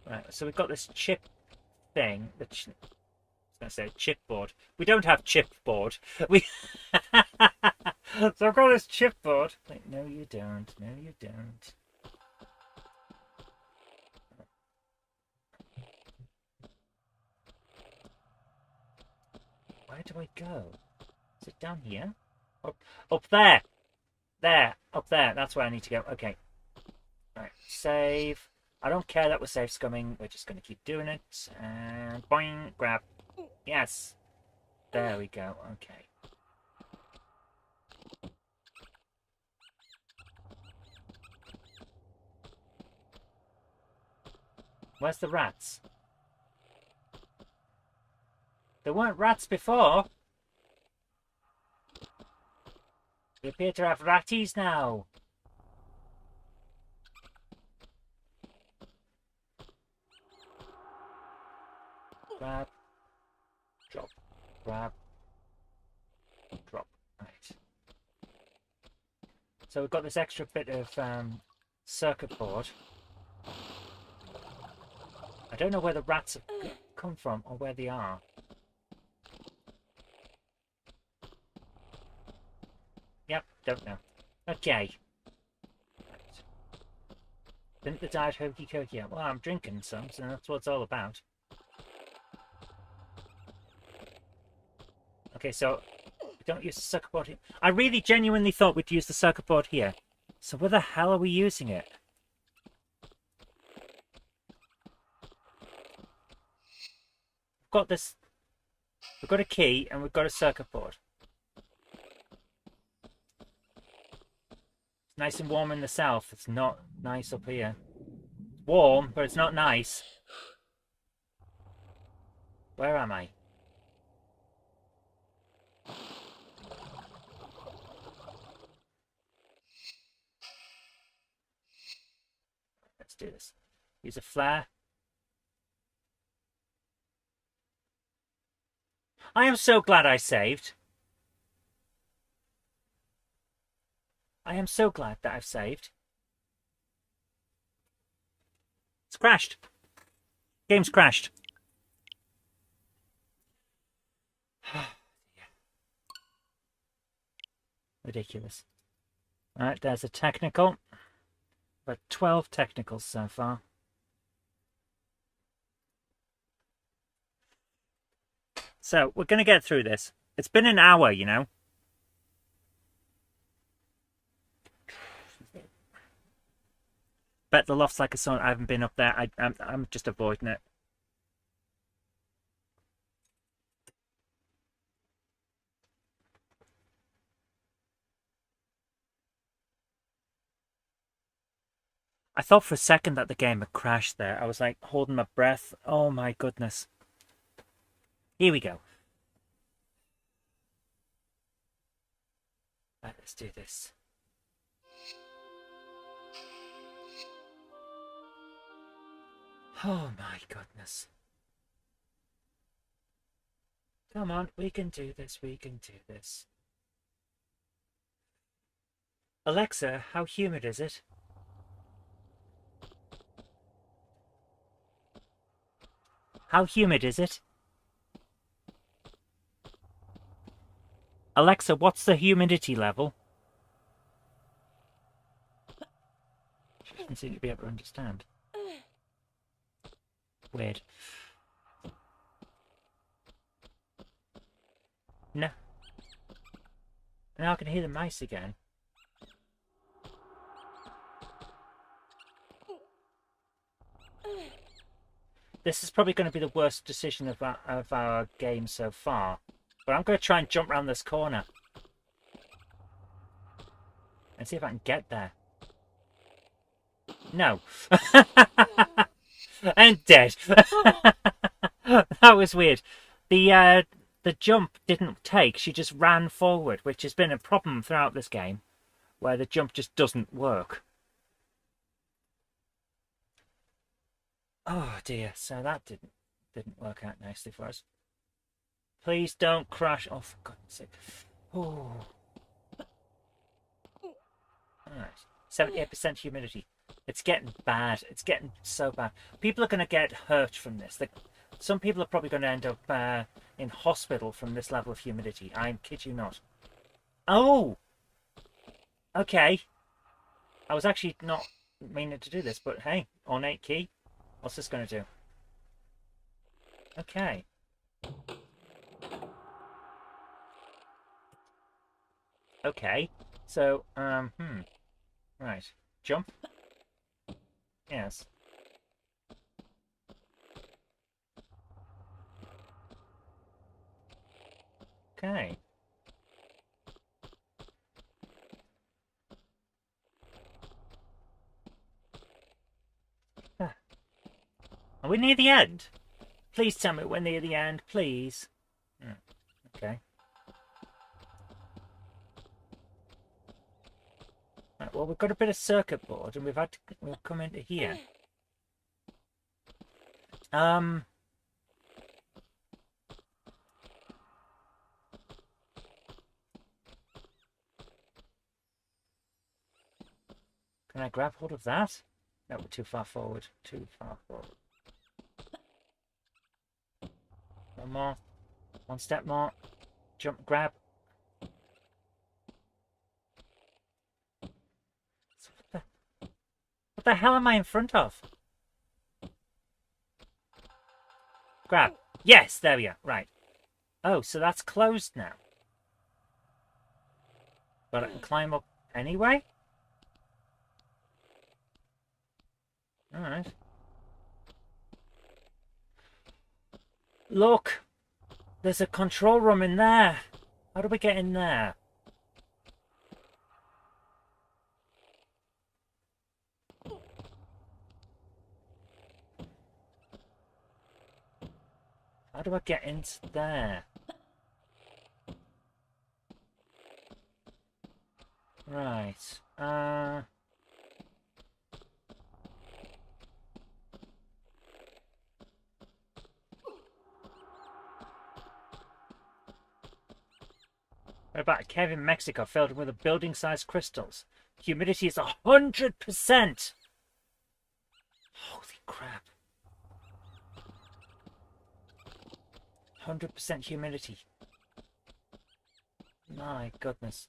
Right, so we've got this chip thing. I was going to say chipboard. We don't have chipboard. We. So I've got this chipboard. Like, no, you don't. No, you don't. Where do I go? Is it down here? Up there. There. Up there. That's where I need to go. Okay. Right. Save. I don't care that we're safe scumming. We're just going to keep doing it. And boing, grab. Yes. There we go. Okay. Where's the rats? There weren't rats before. We appear to have ratties now. Grab. Drop. Grab. Drop. Right. So we've got this extra bit of circuit board. I don't know where the rats have come from or where they are. Yep, don't know. Okay. Right. Didn't the diet hokey cokey out? Well, I'm drinking some, so that's what it's all about. Okay, so we don't use the circuit board here. I really genuinely thought we'd use the circuit board here. So where the hell are we using it? We've got this. We've got a key and we've got a circuit board. It's nice and warm in the south. It's not nice up here. It's warm, but it's not nice. Where am I? Let's do this. Use a flare. I am so glad I saved. I am so glad that I've saved. It's crashed. Game's crashed. Ridiculous. Alright, there's a technical. But 12 technicals so far. So, we're going to get through this. It's been an hour, you know. Bet the loft's like a son. I haven't been up there. I'm just avoiding it. I thought for a second that the game had crashed there. I was like holding my breath. Oh my goodness. Here we go. Right, let's do this. Oh my goodness. Come on, we can do this, we can do this. Alexa, how humid is it? How humid is it? Alexa, what's the humidity level? She doesn't seem to be able to understand. Weird. No. Now I can hear the mice again. This is probably going to be the worst decision of our game so far. But I'm going to try and jump around this corner. And see if I can get there. No. I'm dead. That was weird. The jump didn't take. She just ran forward, which has been a problem throughout this game, where the jump just doesn't work. Oh dear, so that didn't work out nicely for us. Please don't crash. Oh, for God's sake. Oh. Alright. 78% humidity. It's getting bad. It's getting so bad. People are going to get hurt from this. Some people are probably going to end up in hospital from this level of humidity. I kid you not. Oh! Okay. I was actually not meaning to do this, but hey, ornate key. What's this going to do? Okay. Okay. So, right. Jump. Yes. Okay. Ah, are we near the end? Please tell me we're near the end, please. Okay. Right, well, we've got a bit of circuit board, and we've come into here. Can I grab hold of that? No, we're too far forward. Too far forward. One more. One step more. Jump, grab. What the hell am I in front of? Grab. Yes, there we are. Right. Oh, so that's closed now. But I can climb up anyway? Alright. Look! There's a control room in there. How do we get in there? How do I get into there? Right. What about a cave in Mexico filled with a building-sized crystals? Humidity is 100%! Holy crap. 100% humidity. My goodness.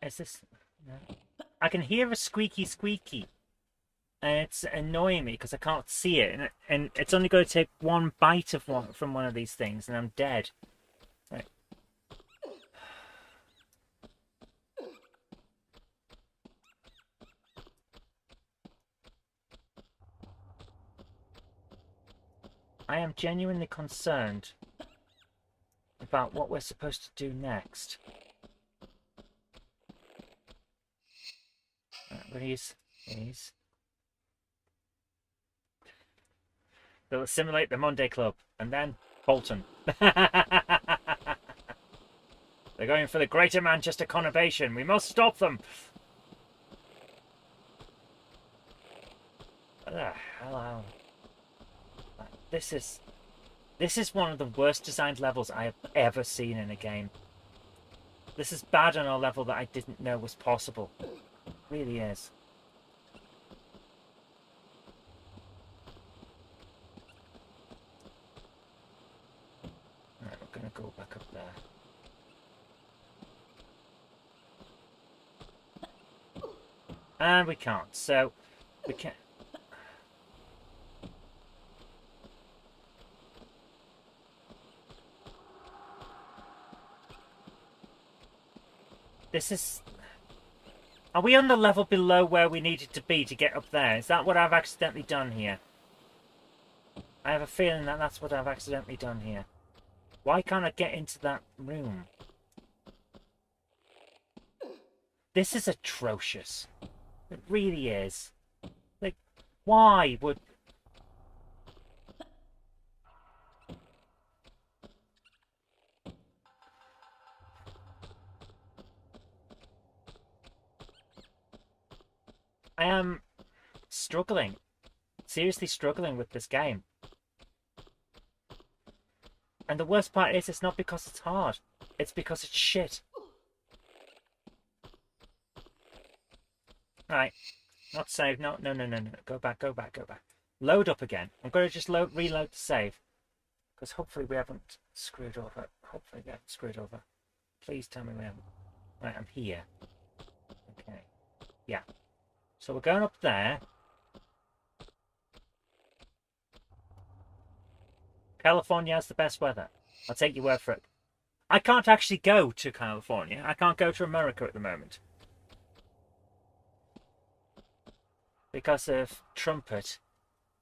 Is this... No. I can hear a squeaky squeaky. And it's annoying me because I can't see it. And it's only going to take one bite of one from one of these things and I'm dead. Right. I am genuinely concerned about what we're supposed to do next. These. They'll assimilate the Monday Club and then Bolton. They're going for the Greater Manchester conurbation. We must stop them. What the hell? This is one of the worst designed levels I have ever seen in a game. This is bad on a level that I didn't know was possible. It really is. Alright, we're going to go back up there. And we can't, so we can't. This is... Are we on the level below where we needed to be to get up there? Is that what I've accidentally done here? I have a feeling that that's what I've accidentally done here. Why can't I get into that room? This is atrocious. It really is. Like, why would... I am struggling. Seriously struggling with this game. And the worst part is, it's not because it's hard. It's because it's shit. Right. Not save. No. Go back. Load up again. I'm going to just reload the save. Because hopefully we haven't screwed over. Please tell me we haven't. Right, I'm here. Okay. Yeah. So we're going up there. California has the best weather. I'll take your word for it. I can't actually go to California. I can't go to America at the moment. Because of Trumpet,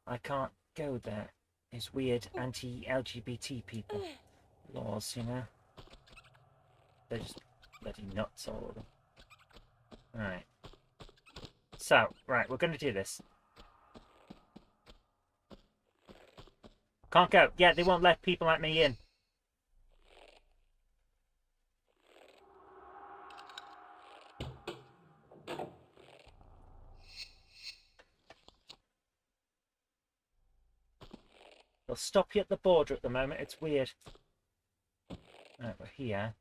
I can't go there. It's weird anti-LGBT people. Laws, you know? They're just bloody nuts, all of them. Alright. So, right, we're going to do this. Can't go. Yeah, they won't let people like me in. They'll stop you at the border at the moment. It's weird. Right, we're here.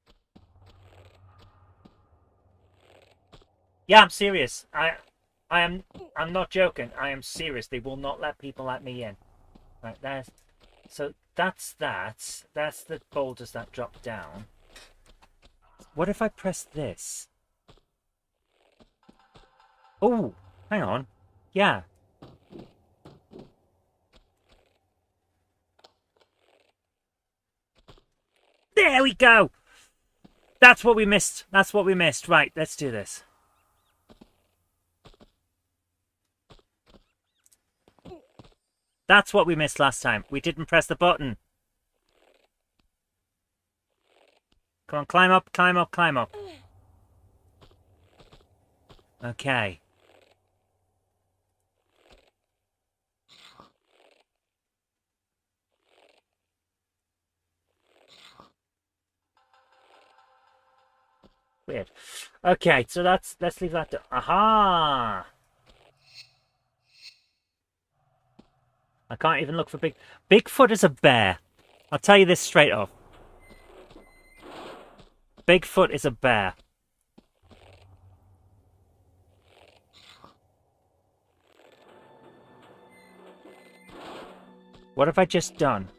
Yeah, I'm serious. I'm not joking. I am serious. They will not let people like me in. Right, there's... So that's that. That's the boulders that drop down. What if I press this? Oh, hang on. Yeah. There we go. That's what we missed. That's what we missed. Right, let's do this. That's what we missed last time. We didn't press the button. Come on, climb up, climb up, climb up. Okay. Weird. Okay, so let's leave that to... Aha! I can't even look for Bigfoot is a bear. I'll tell you this straight off. Bigfoot is a bear. What have I just done?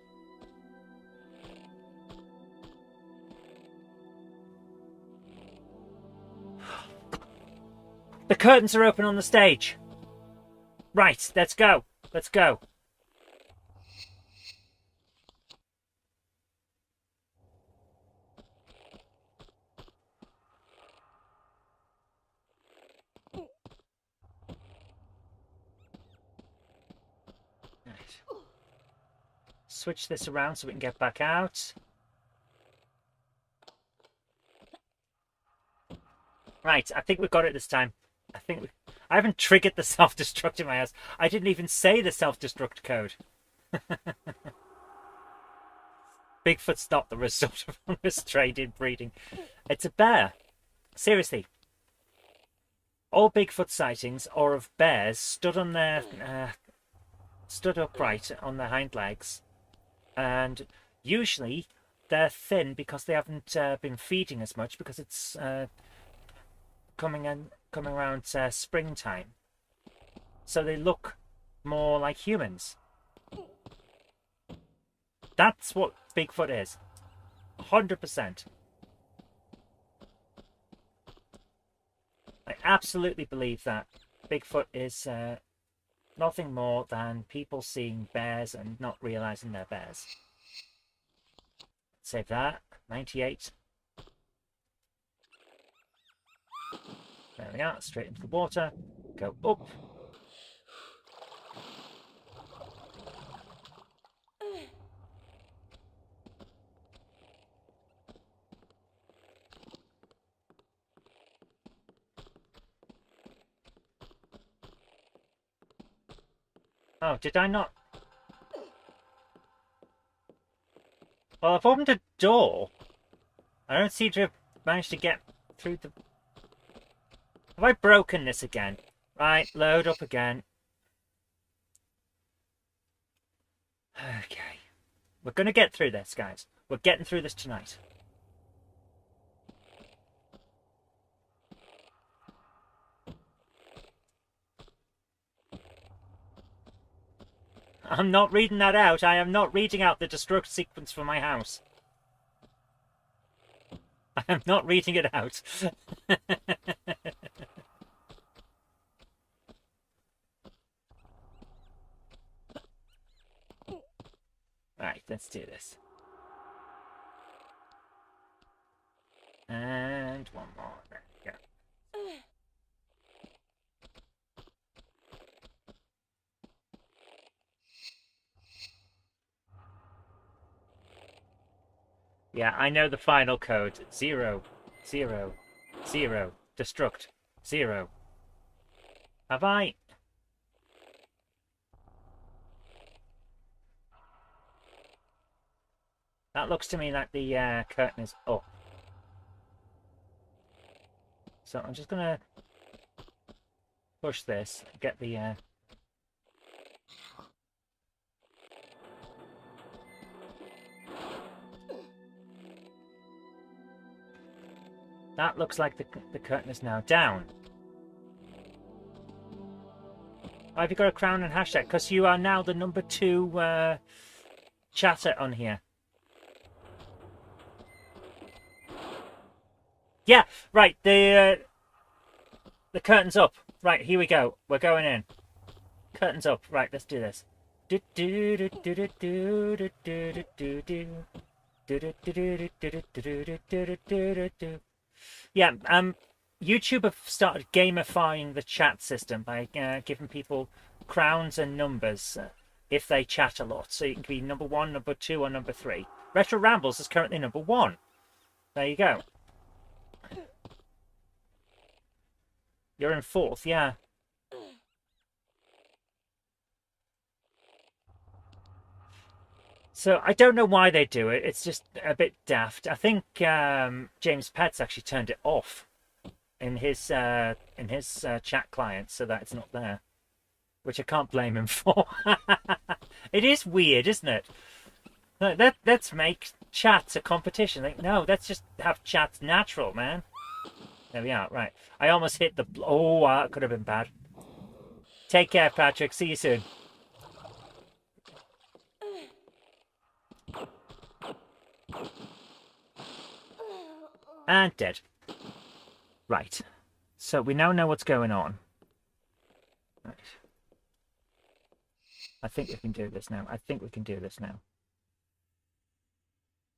The curtains are open on the stage. Right, let's go. Let's go. Right. Switch this around so we can get back out. Right, I think we've got it this time. I haven't triggered the self-destruct in my house. I didn't even say the self-destruct code. Bigfoot's not the result of unrestrained breeding. It's a bear. Seriously. All Bigfoot sightings are of bears stood upright on their hind legs, and usually they're thin because they haven't been feeding as much because it's coming around springtime, so they look more like humans. That's what Bigfoot is, 100%. I absolutely believe that Bigfoot is nothing more than people seeing bears and not realizing they're bears. Save that. 98. There we are. Straight into the water. Go up. Oh, did I not? Well, I've opened a door. I don't seem to have managed to get through the... Have I broken this again? Right, load up again. Okay. We're going to get through this, guys. We're getting through this tonight. I'm not reading that out. I am not reading out the destruct sequence for my house. I am not reading it out. Right, let's do this. And one more. There we go. Yeah, I know the final code. 0, 0, 0. Destruct. 0. Have I? That looks to me like the curtain is up. So I'm just gonna push this, get the that looks like the curtain is now down. Why have you got a crown and hashtag? Because you are now the number 2 chatter on here. Yeah, right. The curtain's up. Right, here we go. We're going in. Curtain's up. Right, let's do this. Yeah, YouTube have started gamifying the chat system by giving people crowns and numbers if they chat a lot. So you can be number 1, number 2, or number 3. Retro Rambles is currently number 1. There you go. You're in 4th, yeah. So I don't know why they do it. It's just a bit daft. I think James Petts actually turned it off in his chat client so that it's not there, which I can't blame him for. It is weird, isn't it? Let's make chats a competition. Like, no, let's just have chats natural, man. There we are. Right. I almost hit the... Oh, that could have been bad. Take care, Patrick. See you soon. And dead. Right. So we now know what's going on. Right. I think we can do this now. I think we can do this now.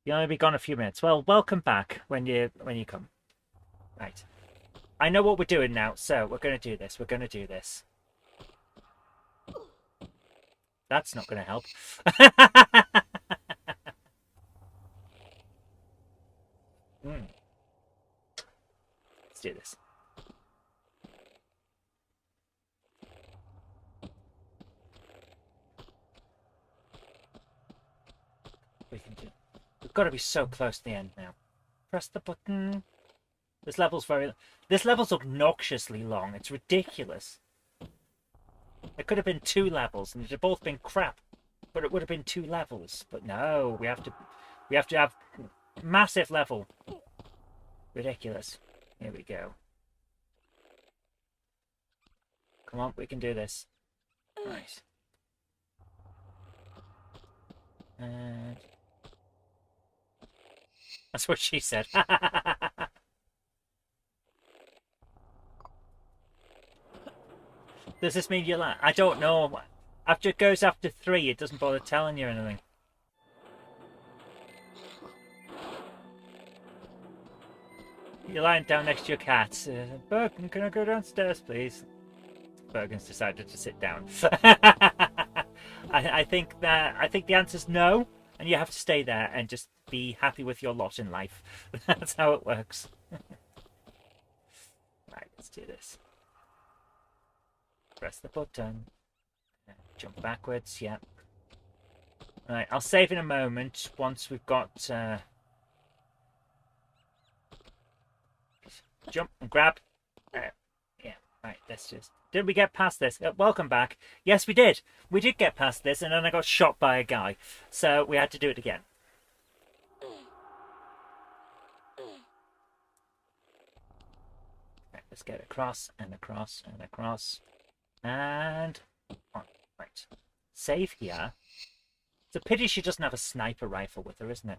You'll only be gone a few minutes. Well, welcome back when you come. Right. I know what we're doing now, so we're going to do this. We're going to do this. That's not going to help. Let's do this. We can do. We've got to be so close to the end now. Press the button. This level's obnoxiously long. It's ridiculous. It could have been 2 levels, and they'd have both been crap. But it would have been 2 levels. But no, we have to have massive level. Ridiculous. Here we go. Come on, we can do this. Right. And that's what she said. Does this mean you're like, I don't know. After it goes after 3, it doesn't bother telling you anything. You're lying down next to your cat. Bergen, can I go downstairs, please? Bergen's decided to sit down. I think the answer's no, and you have to stay there and just be happy with your lot in life. That's how it works. Right, let's do this. Press the button. Jump backwards, yep. Right, I'll save in a moment once we've got... jump and grab. Yeah, right, let's just... Did we get past this? Welcome back. Yes, we did. We did get past this, and then I got shot by a guy. So we had to do it again. Right, let's get across, and across, and across. And... on. Right. Save here. It's a pity she doesn't have a sniper rifle with her, isn't it?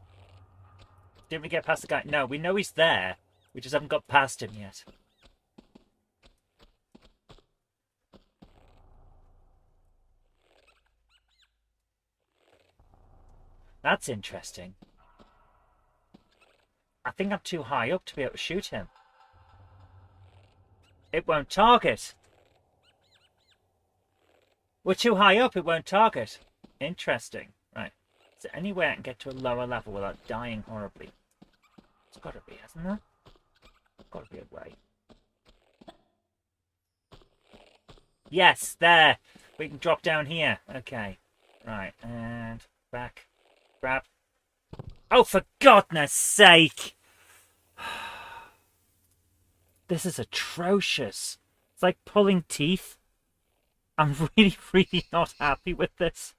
Didn't we get past the guy? No, we know he's there. We just haven't got past him yet. That's interesting. I think I'm too high up to be able to shoot him. It won't target. We're too high up, it won't target. Interesting. Right. Is there any way I can get to a lower level without dying horribly? There's got to be, hasn't there? There's got to be a way. Yes, there! We can drop down here. Okay. Right, and back. Grab. Oh, for goodness sake! This is atrocious. It's like pulling teeth. I'm really, really not happy with this.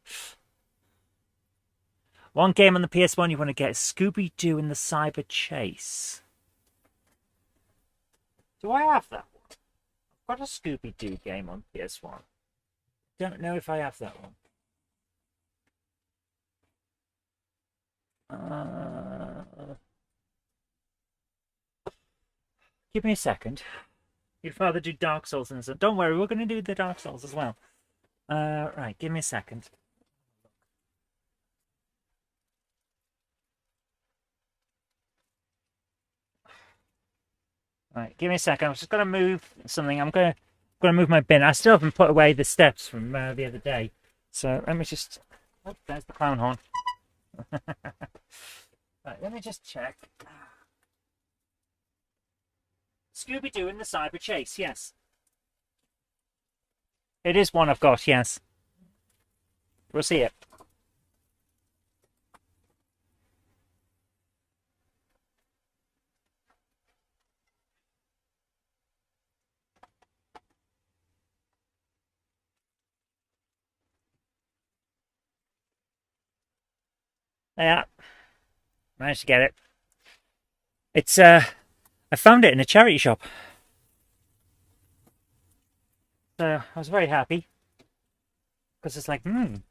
One game on the PS1 you want to get is Scooby-Doo in the Cyber Chase. Do I have that one? I've got a Scooby-Doo game on PS1. Don't know if I have that one. Give me a second. You'd rather do Dark Souls than this. Don't worry, we're going to do the Dark Souls as well. Right, give me a second. Right, give me a second. I'm just going to move something. I'm going to move my bin. I still haven't put away the steps from the other day. So let me just... Oh, there's the clown horn. Right, let me just check. Scooby-Doo in the Cyber Chase, yes. It is one I've got, yes. We'll see it. Yeah. Managed to get it. It's, I found it in a charity shop. So I was very happy. Because it's like, GBA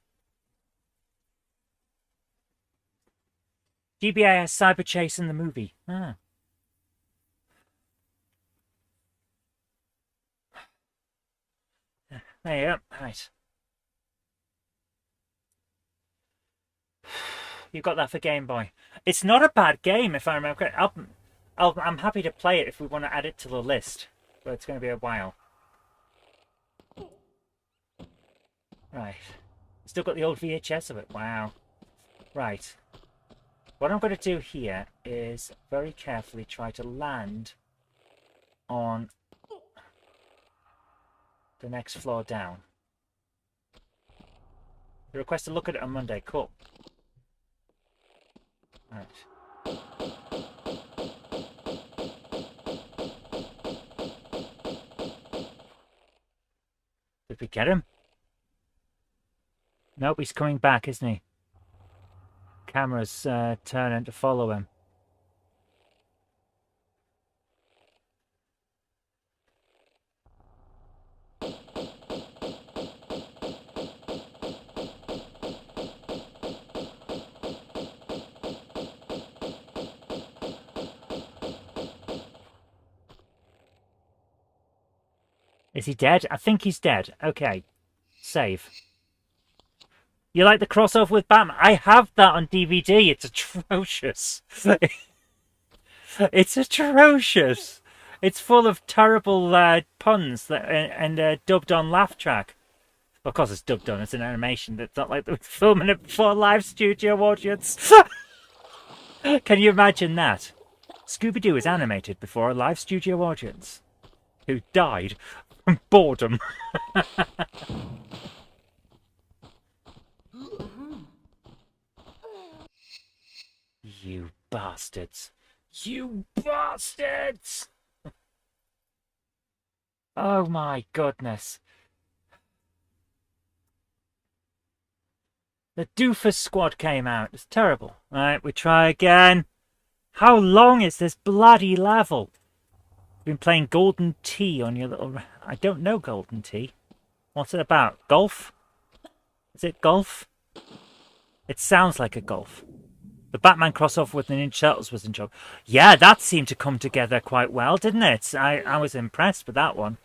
has Cyber Chase in the movie. Ah. There you go. Right. You got that for Game Boy. It's not a bad game, if I remember correctly. I'm happy to play it if we want to add it to the list. But it's going to be a while. Right. Still got the old VHS of it. Wow. Right. What I'm going to do here is very carefully try to land on the next floor down. The request to look at it on Monday. Cool. Right. Did we get him? Nope, he's coming back, isn't he? Camera's turning to follow him. Is he dead? I think he's dead. Okay. Save. You like the crossover with Batman? I have that on DVD. It's atrocious. It's atrocious. It's full of terrible puns and dubbed on laugh track. Of course it's dubbed on. It's an animation. It's not like they were filming it before a live studio audience. Can you imagine that? Scooby-Doo is animated before a live studio audience who died from boredom. You bastards. You bastards! Oh my goodness. The Doofus Squad came out. It's terrible. Right, we try again. How long is this bloody level? Been playing Golden Tee on your little... I don't know Golden Tee. What's it about? Golf? Is it golf? It sounds like a golf. The Batman crossover with the Ninja Turtles was in job. Yeah, that seemed to come together quite well, didn't it? I was impressed with that one.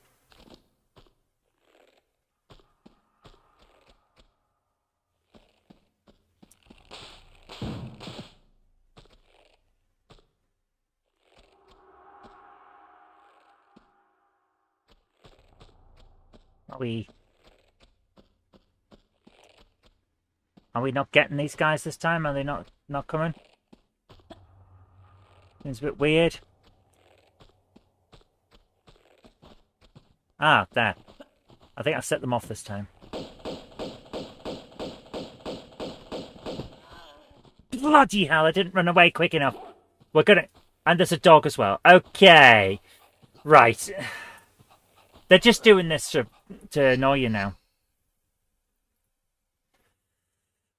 we... Are we not getting these guys this time? Are they not coming? Seems a bit weird. Ah, there. I think I set them off this time. Bloody hell, I didn't run away quick enough. We're gonna... And there's a dog as well. Okay. Right. They're just doing this to annoy you now.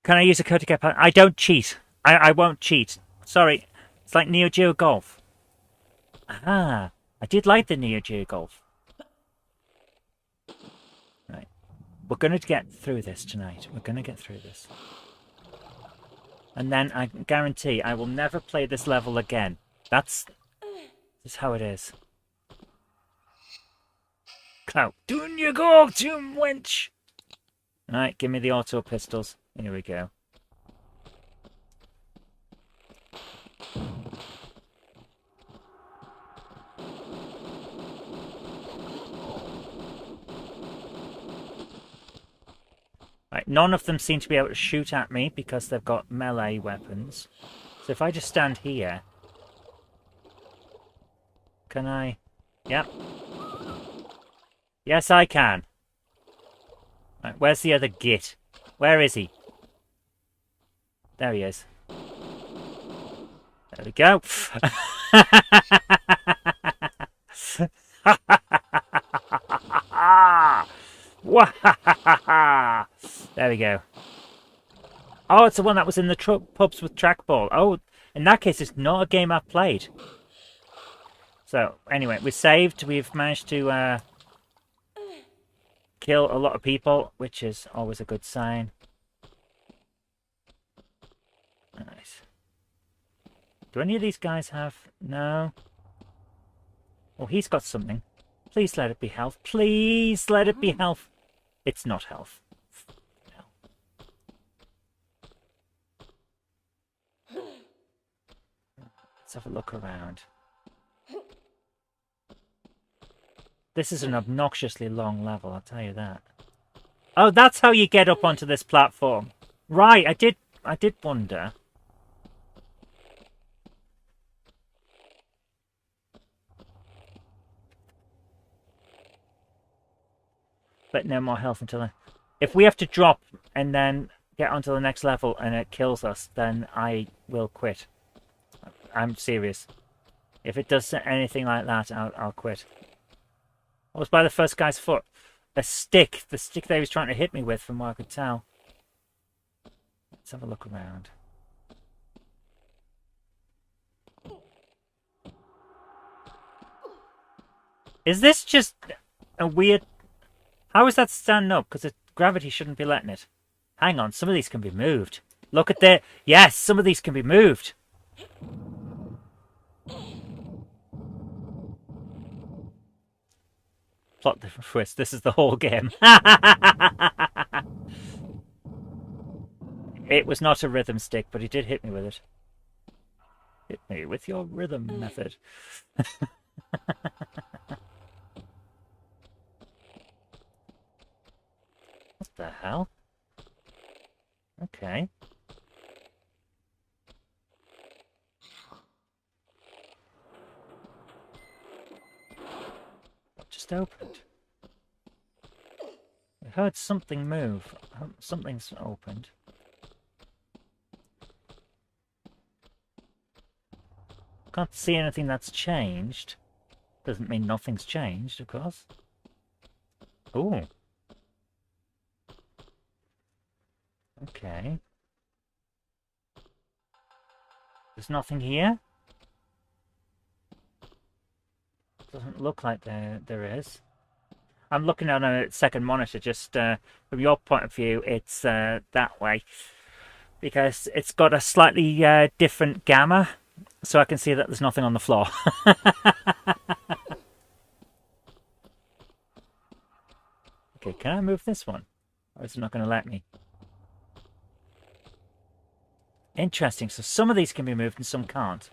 Can I use a code to get past? I don't cheat. I won't cheat. Sorry. It's like Neo Geo Golf. Ah. I did like the Neo Geo Golf. Right. We're going to get through this tonight. We're going to get through this. And then I guarantee I will never play this level again. That's how it is. Clout. Doon you go, Doom wench! Alright, give me the auto pistols. Here we go. Right, none of them seem to be able to shoot at me because they've got melee weapons. So if I just stand here... Can I... Yep. Yes, I can. Right, where's the other git? Where is he? There he is. There we go. There we go. Oh, it's the one that was in the pubs with trackball. Oh, in that case, it's not a game I've played. So, anyway, we're saved. We've managed to kill a lot of people, which is always a good sign. Nice. Do any of these guys have... No. Oh, he's got something. Please let it be health. Please let it be health. It's not health. No. Let's have a look around. This is an obnoxiously long level, I'll tell you that. Oh, that's how you get up onto this platform. Right, I did wonder. But no more health until I... If we have to drop and then get onto the next level and it kills us, then I will quit. I'm serious. If it does anything like that, I'll quit. I was by the first guy's foot. A stick. The stick that he was trying to hit me with, from what I could tell. Let's have a look around. Is this just a weird... How is that standing up? Because gravity shouldn't be letting it. Hang on, some of these can be moved. Look at the... Yes, some of these can be moved. Plot different twist. This is the whole game. It was not a rhythm stick, but he did hit me with it. Hit me with your rhythm method. What the hell? Okay. Just opened. I heard something move. Something's opened. Can't see anything that's changed. Doesn't mean nothing's changed, of course. Ooh. Okay. There's nothing here? Doesn't look like there is. I'm looking on a second monitor, just from your point of view, it's that way. Because it's got a slightly different gamma, so I can see that there's nothing on the floor. Okay, can I move this one? Or is it not going to let me? Interesting, so some of these can be moved and some can't.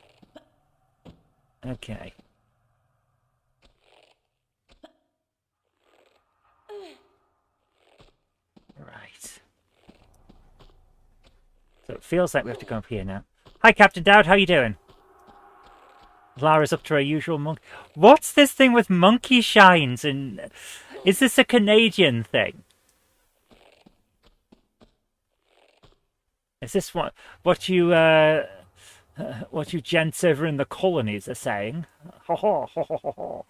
Okay. So it feels like we have to go up here now. Hi, Captain Dowd. How you doing? Lara's up to her usual monkey. What's this thing with monkey shines? And is this a Canadian thing? Is this what you gents over in the colonies are saying? Ho ho ho ho ho ho.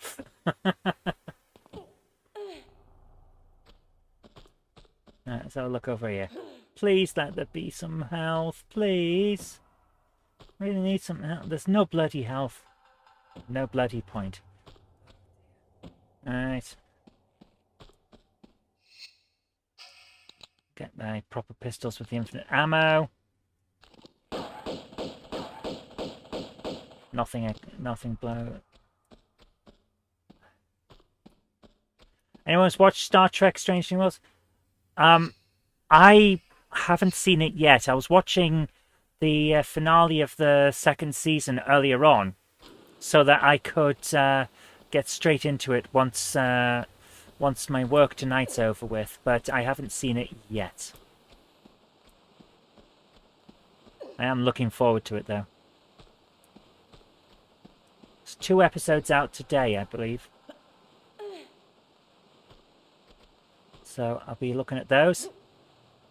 Right, let's have a look over here. Please let there be some health, please. Really need some health. There's no bloody health. No bloody point. Alright. Get my proper pistols with the infinite ammo. Nothing blow. Anyone's watched Star Trek Strange New Worlds? I haven't seen it yet. I was watching the finale of the second season earlier on, so that I could get straight into it once my work tonight's over with. But I haven't seen it yet. I am looking forward to it though. There's 2 episodes out today, I believe. So I'll be looking at those.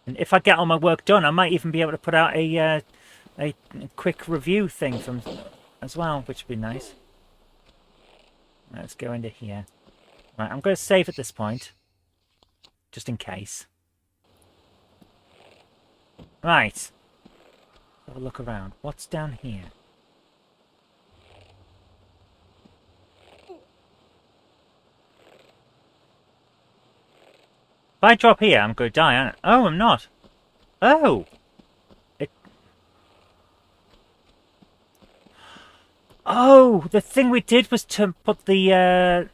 And if I get all my work done, I might even be able to put out a quick review thing from as well, which would be nice. Let's go into here. Right, I'm going to save at this point, just in case. Right. Have a look around. What's down here? If I drop here, I'm going to die, aren't I? Oh, I'm not. Oh! Oh, the thing we did was to put the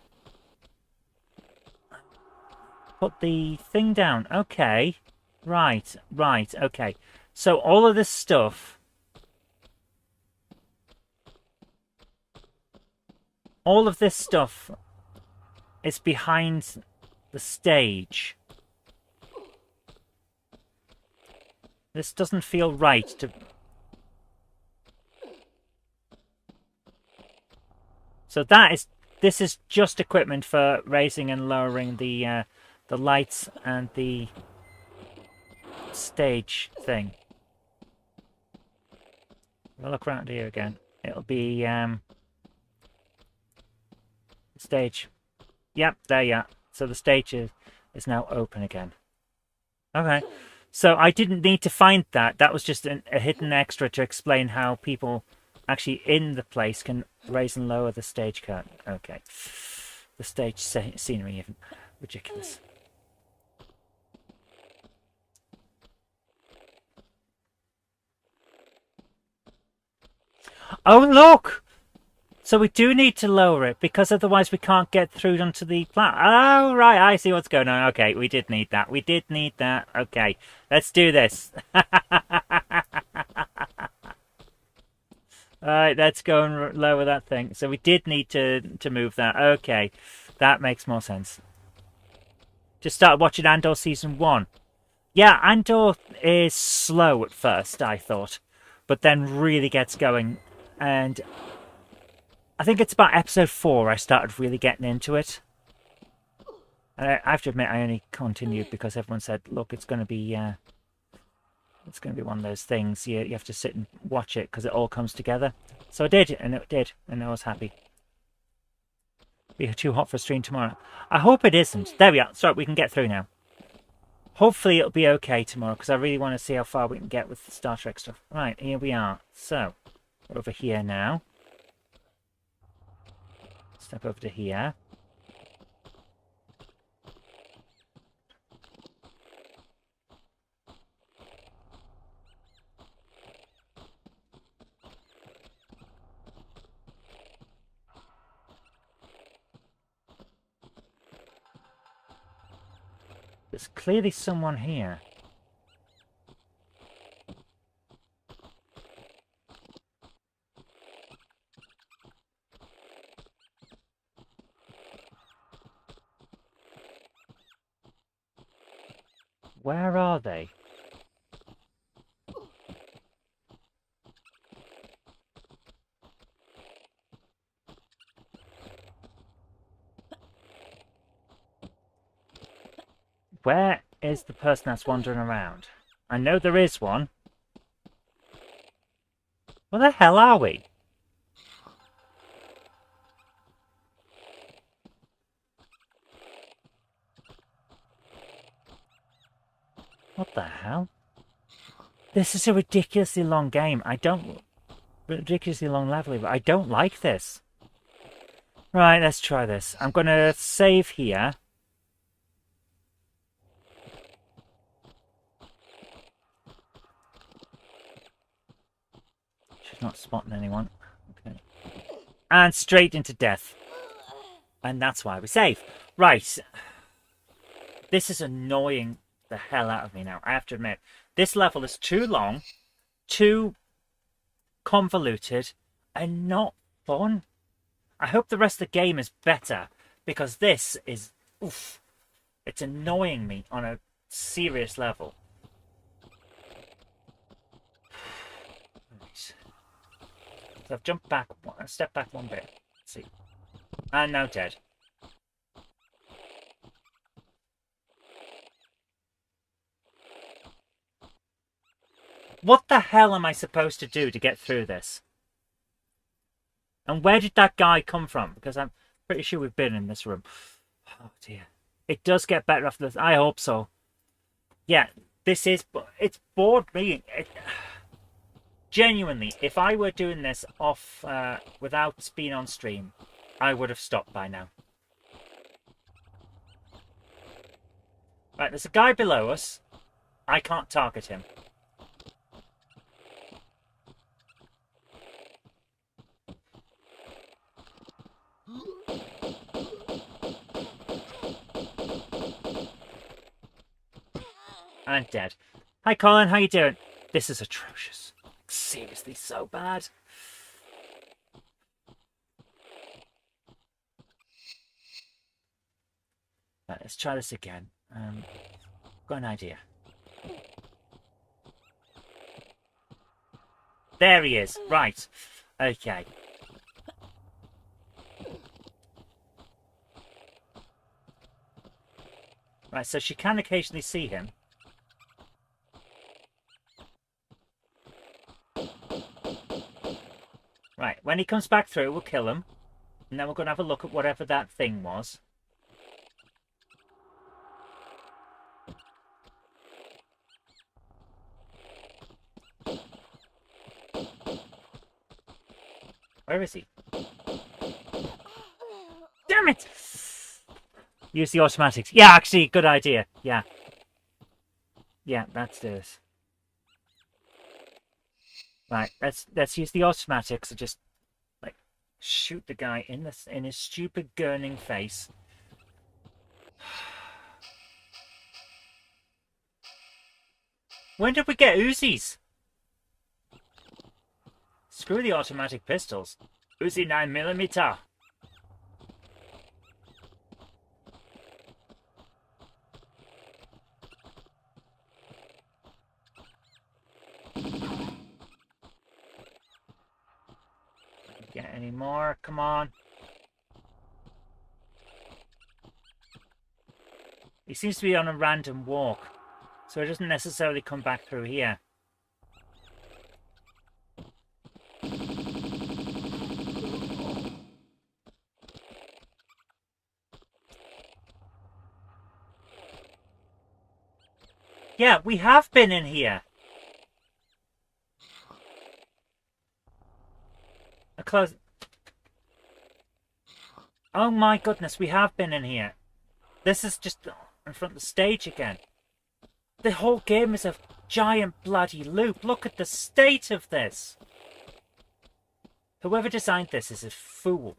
thing down. Okay. Right, okay. So all of this stuff... All of this stuff is behind the stage. This doesn't feel right to... So this is just equipment for raising and lowering the lights and the stage thing. We'll look around here again. It'll be stage. Yep, there you are. So the stage is now open again. Okay. So I didn't need to find that. That was just a hidden extra to explain how people actually in the place can raise and lower the stage curtain. Okay. The stage scenery even. Ridiculous. Oh, look! So we do need to lower it, because otherwise we can't get through onto the platform. Oh, right, I see what's going on. Okay, we did need that. We did need that. Okay, let's do this. Alright, let's go and lower that thing. So we did need to move that. Okay, that makes more sense. Just started watching Andor Season 1. Yeah, Andor is slow at first, I thought. But then really gets going. And I think it's about episode 4 I started really getting into it. And I have to admit, I only continued because everyone said, look, it's going to be one of those things. You have to sit and watch it because it all comes together. So I did, and it did, and I was happy. Be too hot for a stream tomorrow. I hope it isn't. There we are. Sorry, we can get through now. Hopefully it'll be okay tomorrow because I really want to see how far we can get with the Star Trek stuff. Right, here we are. So, we're over here now. Step over to here. There's clearly someone here. Where are they? where is the person that's wandering around? I know there is one. Where the hell are we? What the hell? This is a ridiculously long game. Ridiculously long level, but I don't like this. Right, let's try this. I'm going to save here. She's not spotting anyone. Okay. And straight into death. And that's why we save. Right. This is annoying the hell out of me now. I have to admit. This level is too long, too convoluted, and not fun. I hope the rest of the game is better, because this is... Oof, it's annoying me on a serious level. Right. So I've jumped back, stepped back one bit. Let's see. And now dead. What the hell am I supposed to do to get through this? And where did that guy come from? Because I'm pretty sure we've been in this room. Oh dear. It does get better after this. I hope so. Yeah, this is... It's bored me. Genuinely, if I were doing this off without being on stream, I would have stopped by now. Right, there's a guy below us. I can't target him. And dead. Hi Colin, how you doing? This is atrocious. Seriously, so bad. Right, let's try this again. Got an idea. There he is. Right. Okay. Right, so she can occasionally see him. Right, when he comes back through, we'll kill him. And then we're going to have a look at whatever that thing was. Where is he? Damn it! Use the automatics. Yeah, actually, good idea. Yeah. Yeah, let's do this. Right, let's use the automatics to just like shoot the guy in his stupid gurning face. When did we get Uzis? Screw the automatic pistols. Uzi 9mm. Get any more? Come on. He seems to be on a random walk, so he doesn't necessarily come back through here. Yeah, we have been in here. A close. Oh my goodness, we have been in here. This is just in front of the stage again. The whole game is a giant bloody loop. Look at the state of this. Whoever designed this is a fool.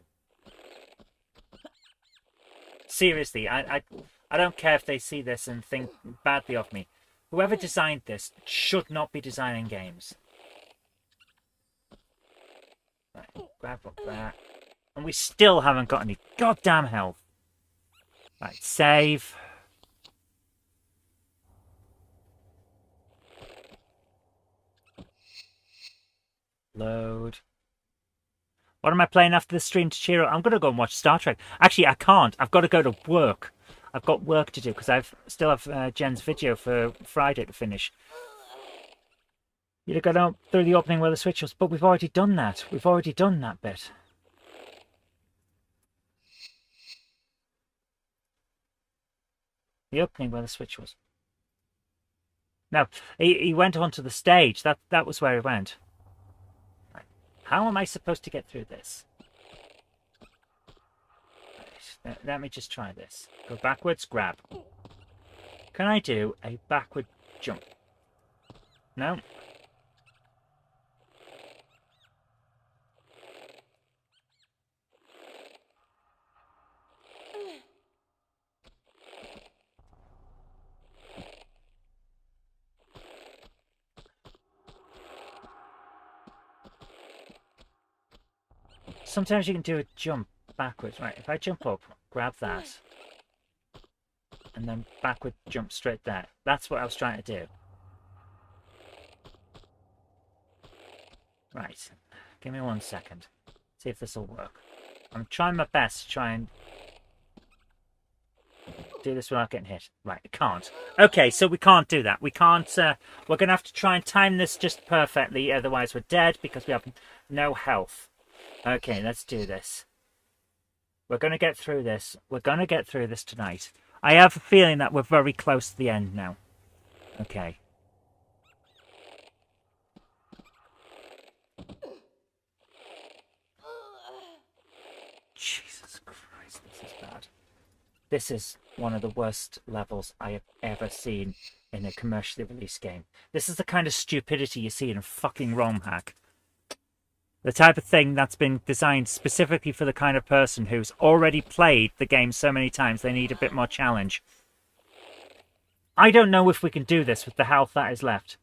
Seriously, I don't care if they see this and think badly of me. Whoever designed this should not be designing games. Right, grab up that. And we still haven't got any goddamn health. Right, save. Load. What am I playing after the stream to cheer up? I'm going to go and watch Star Trek. Actually, I can't. I've got to go to work. I've got work to do because I've still have Jen's video for Friday to finish. You'd have got out through the opening where the switch was, but we've already done that. We've already done that bit. The opening where the switch was. No, he went onto the stage. That was where he went. Right. How am I supposed to get through this? Right. Let me just try this. Go backwards, grab. Can I do a backward jump? No. Sometimes you can do a jump backwards. Right, if I jump up, grab that, and then backward jump straight there. That's what I was trying to do. Right, give me 1 second. See if this will work. I'm trying my best to try and do this without getting hit. Right, I can't. Okay, so we can't do that. We can't, we're going to have to try and time this just perfectly, otherwise we're dead because we have no health. Okay, let's do this. We're going to get through this. We're going to get through this tonight. I have a feeling that we're very close to the end now. Okay. Jesus Christ, this is bad. This is one of the worst levels I have ever seen in a commercially released game. This is the kind of stupidity you see in a fucking ROM hack. The type of thing that's been designed specifically for the kind of person who's already played the game so many times they need a bit more challenge. I don't know if we can do this with the health that is left.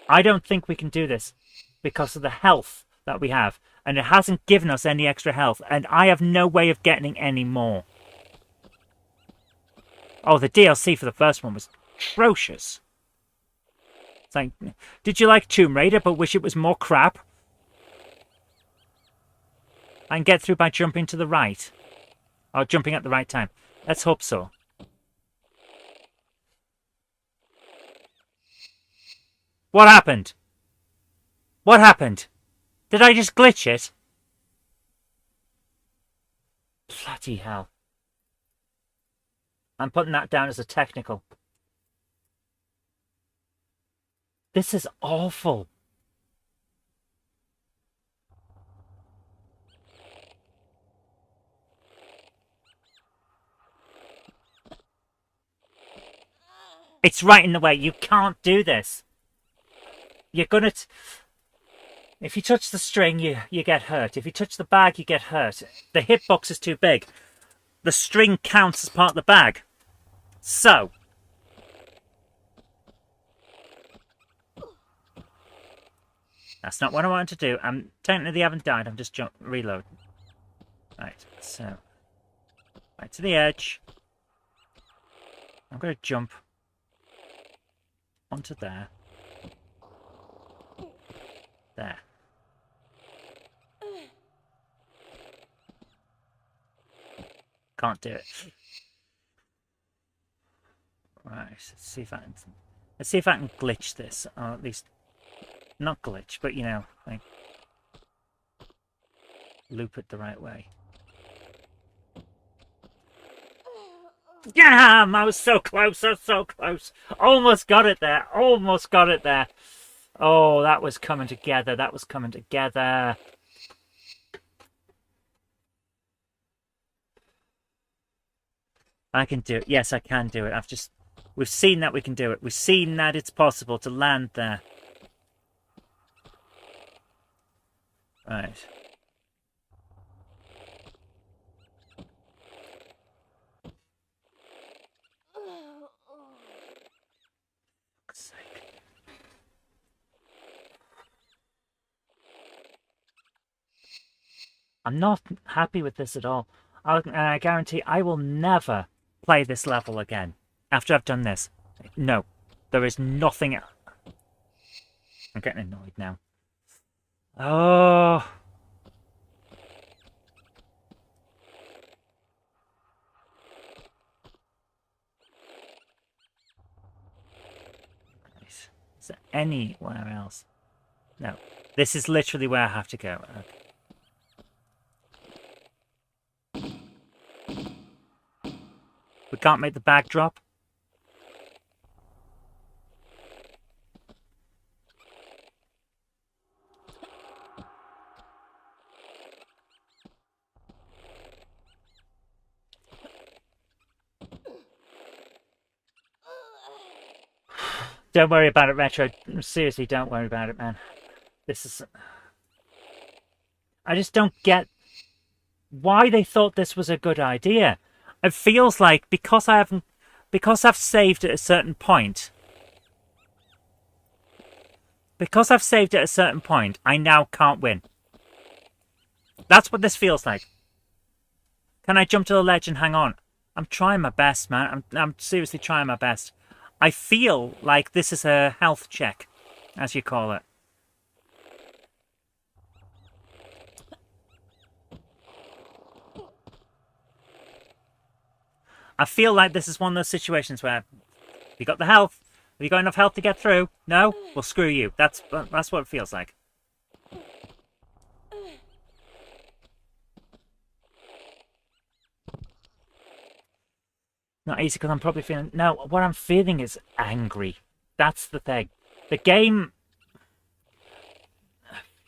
I don't think we can do this because of the health that we have. And it hasn't given us any extra health. And I have no way of getting any more. Oh, the DLC for the first one was atrocious. It's like, did you like Tomb Raider but wish it was more crap? I can get through by jumping to the right. Or jumping at the right time. Let's hope so. What happened? What happened? Did I just glitch it? Bloody hell. I'm putting that down as a technical. This is awful. It's right in the way. You can't do this. You're gonna... If you touch the string, you get hurt. If you touch the bag, you get hurt. The hitbox is too big. The string counts as part of the bag. So... That's not what I wanted to do. I'm technically haven't died. I'm just reloading. Right, so... Right to the edge. I'm going to jump onto there. There. Can't do it. Right, let's see if I can glitch this, or at least not glitch, but you know, like loop it the right way. Yeah, I was so close, I was so close. Almost got it there. Almost got it there. Oh, that was coming together. That was coming together. I can do it. Yes, I can do it. We've seen that we can do it. We've seen that it's possible to land there. Right. Fuck's sake. I'm not happy with this at all. I guarantee I will never play this level again after I've done this. No, there is nothing. I'm getting annoyed now. Oh. Is there anywhere else? No. This is literally where I have to go. Okay. We can't make the bag drop. Don't worry about it, Retro. Seriously, don't worry about it, man. This is... I just don't get why they thought this was a good idea. It feels like because I've saved at a certain point, I now can't win. That's what this feels like. Can I jump to the ledge and hang on? I'm trying my best, man. I'm seriously trying my best. I feel like this is a health check, as you call it. I feel like this is one of those situations where, have you got the health? Have you got enough health to get through? No? Well, screw you. That's what it feels like. Not easy because I'm probably feeling... No, what I'm feeling is angry. That's the thing. The game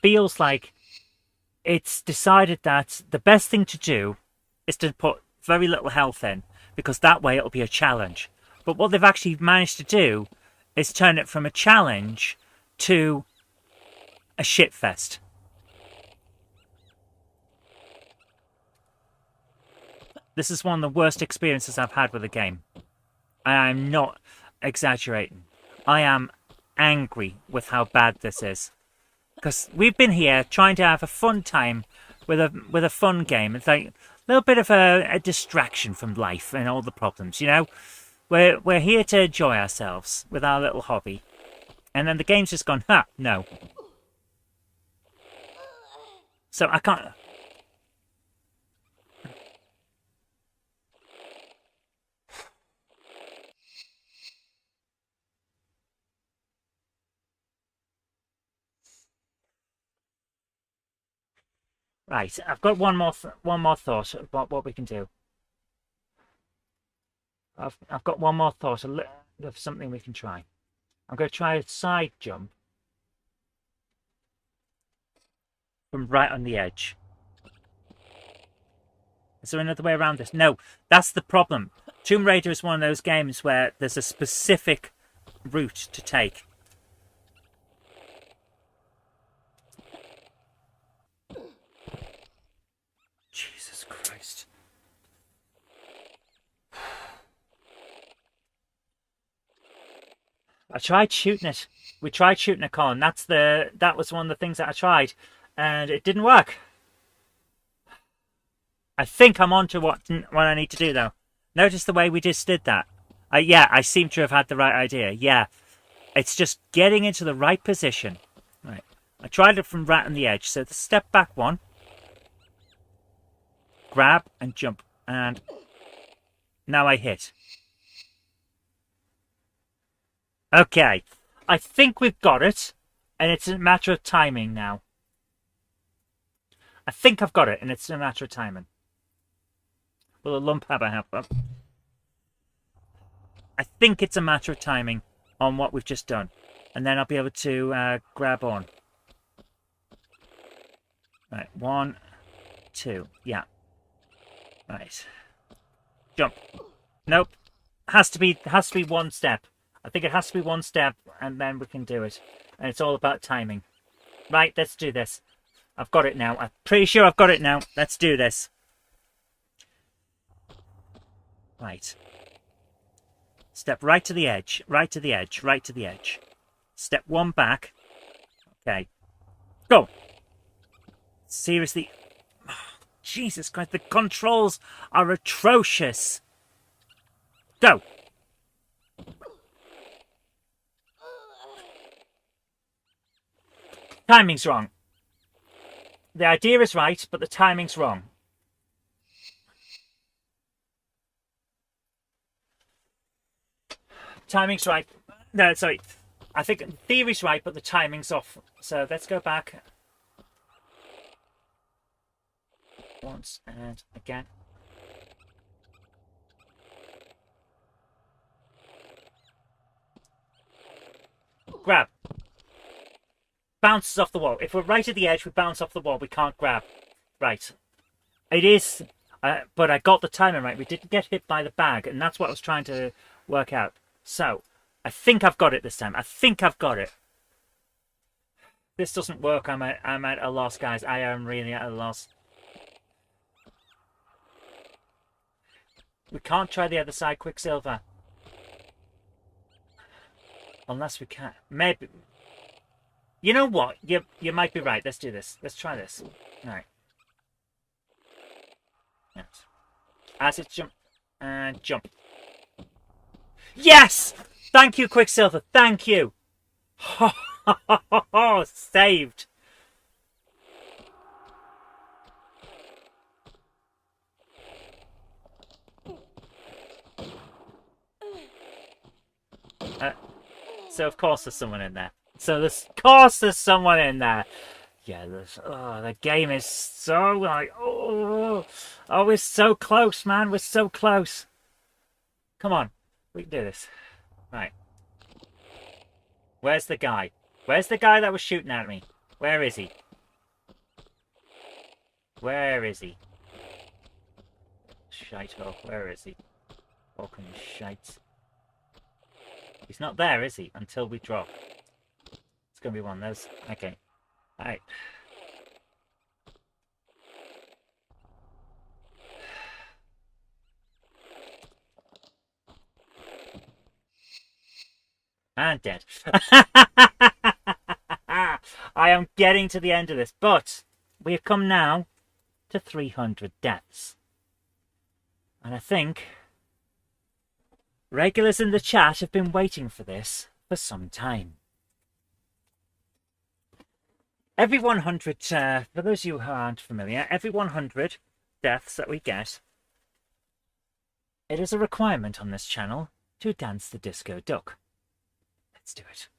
feels like it's decided that the best thing to do is to put very little health in, because that way it'll be a challenge. But what they've actually managed to do is turn it from a challenge to a shitfest. This is one of the worst experiences I've had with a game. I'm not exaggerating. I am angry with how bad this is. Because we've been here trying to have a fun time with a fun game. It's like a little bit of a distraction from life and all the problems, you know? We're here to enjoy ourselves with our little hobby. And then the game's just gone, no. So I can't... Right, I've got one more thought about what we can do. I've got one more thought of something we can try. I'm going to try a side jump from right on the edge. Is there another way around this? No, that's the problem. Tomb Raider is one of those games where there's a specific route to take. Jesus Christ. I tried shooting it. We tried shooting a con. That was one of the things that I tried, and it didn't work. I think I'm on to what I need to do though. Notice the way we just did that. Yeah, I seem to have had the right idea. Yeah, it's just getting into the right position. Right. I tried it from right on the edge. So the step back one, grab and jump, and now I hit. Okay, I think we've got it, and it's a matter of timing now. I think I've got it, and it's a matter of timing. Will a lump have a help? I think it's a matter of timing on what we've just done, and then I'll be able to grab on. Right, 1, 2, yeah. Right, jump. Nope, has to be one step. I think it has to be one step, and then we can do it. And it's all about timing. Right, let's do this. I've got it now. I'm pretty sure I've got it now. Let's do this. Right. Step right to the edge, right to the edge, right to the edge. Step one back. Okay. Go. Seriously. Oh, Jesus Christ, the controls are atrocious. Go. Timing's wrong. The idea is right, but the timing's wrong. Timing's right. No, sorry. I think the theory's right, but the timing's off. So let's go back. Once and again. Grab. Bounces off the wall. If we're right at the edge, we bounce off the wall. We can't grab. Right. It is, but I got the timing right. We didn't get hit by the bag, and that's what I was trying to work out. So, I think I've got it this time. I think I've got it. This doesn't work. I'm at a loss, guys. I am really at a loss. We can't try the other side, Quicksilver. Unless we can. Maybe. You know what? You might be right. Let's do this. Let's try this. All right. Yes. As it jump and jump. Yes! Thank you, Quicksilver. Thank you. Saved. So of course there's someone in there. Of course there's someone in there. Yeah, the game is so like, oh, we're so close, man. We're so close. Come on, we can do this. Right. Where's the guy? Where's the guy that was shooting at me? Where is he? Where is he? Shite-hole. Where is he? Fucking shite. He's not there, is he? Until we drop. It's going to be one of those. Okay. Alright. And dead. I am getting to the end of this, but we have come now to 300 deaths. And I think regulars in the chat have been waiting for this for some time. Every 100, for those of you who aren't familiar, every 100 deaths that we get, it is a requirement on this channel to dance the disco duck. Let's do it.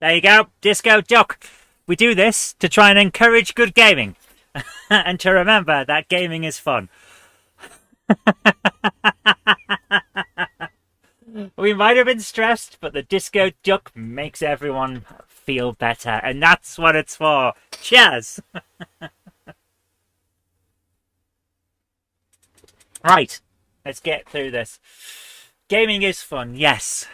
There you go, disco duck. We do this to try and encourage good gaming and to remember that gaming is fun. We might have been stressed, but the disco duck makes everyone feel better, and that's what it's for. Cheers! Right, let's get through this. Gaming is fun, yes.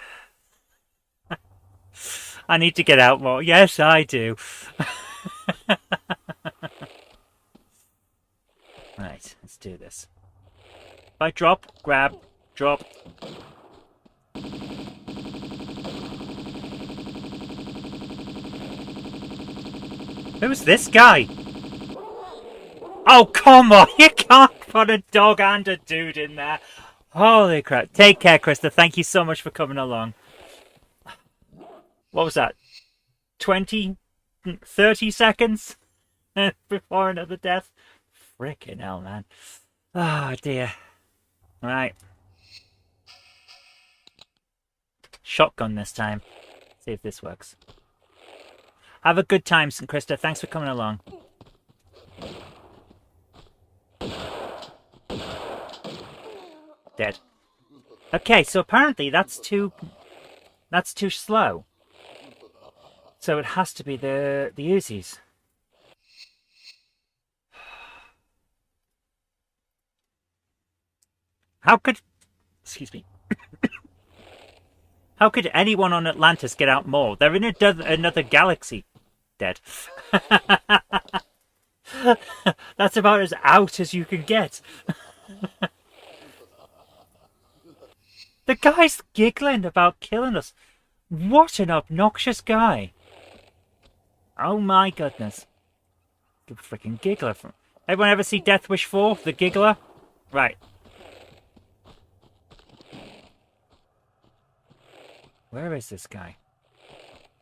I need to get out more. Yes, I do. Right, let's do this. If I drop, grab, drop. Who's this guy? Oh, come on. You can't put a dog and a dude in there. Holy crap. Take care, Krista. Thank you so much for coming along. What was that? 20? 30 seconds? Before another death? Frickin' hell, man. Oh, dear. Right. Shotgun this time. See if this works. Have a good time, St. Krista. Thanks for coming along. Dead. Okay, so apparently that's too slow. So it has to be the Uzis. How could... Excuse me. How could anyone on Atlantis get out more? They're in another galaxy. Dead. That's about as out as you can get. The guy's giggling about killing us. What an obnoxious guy. Oh my goodness. Good freaking giggler. Everyone ever see Death Wish 4? The giggler? Right. Where is this guy?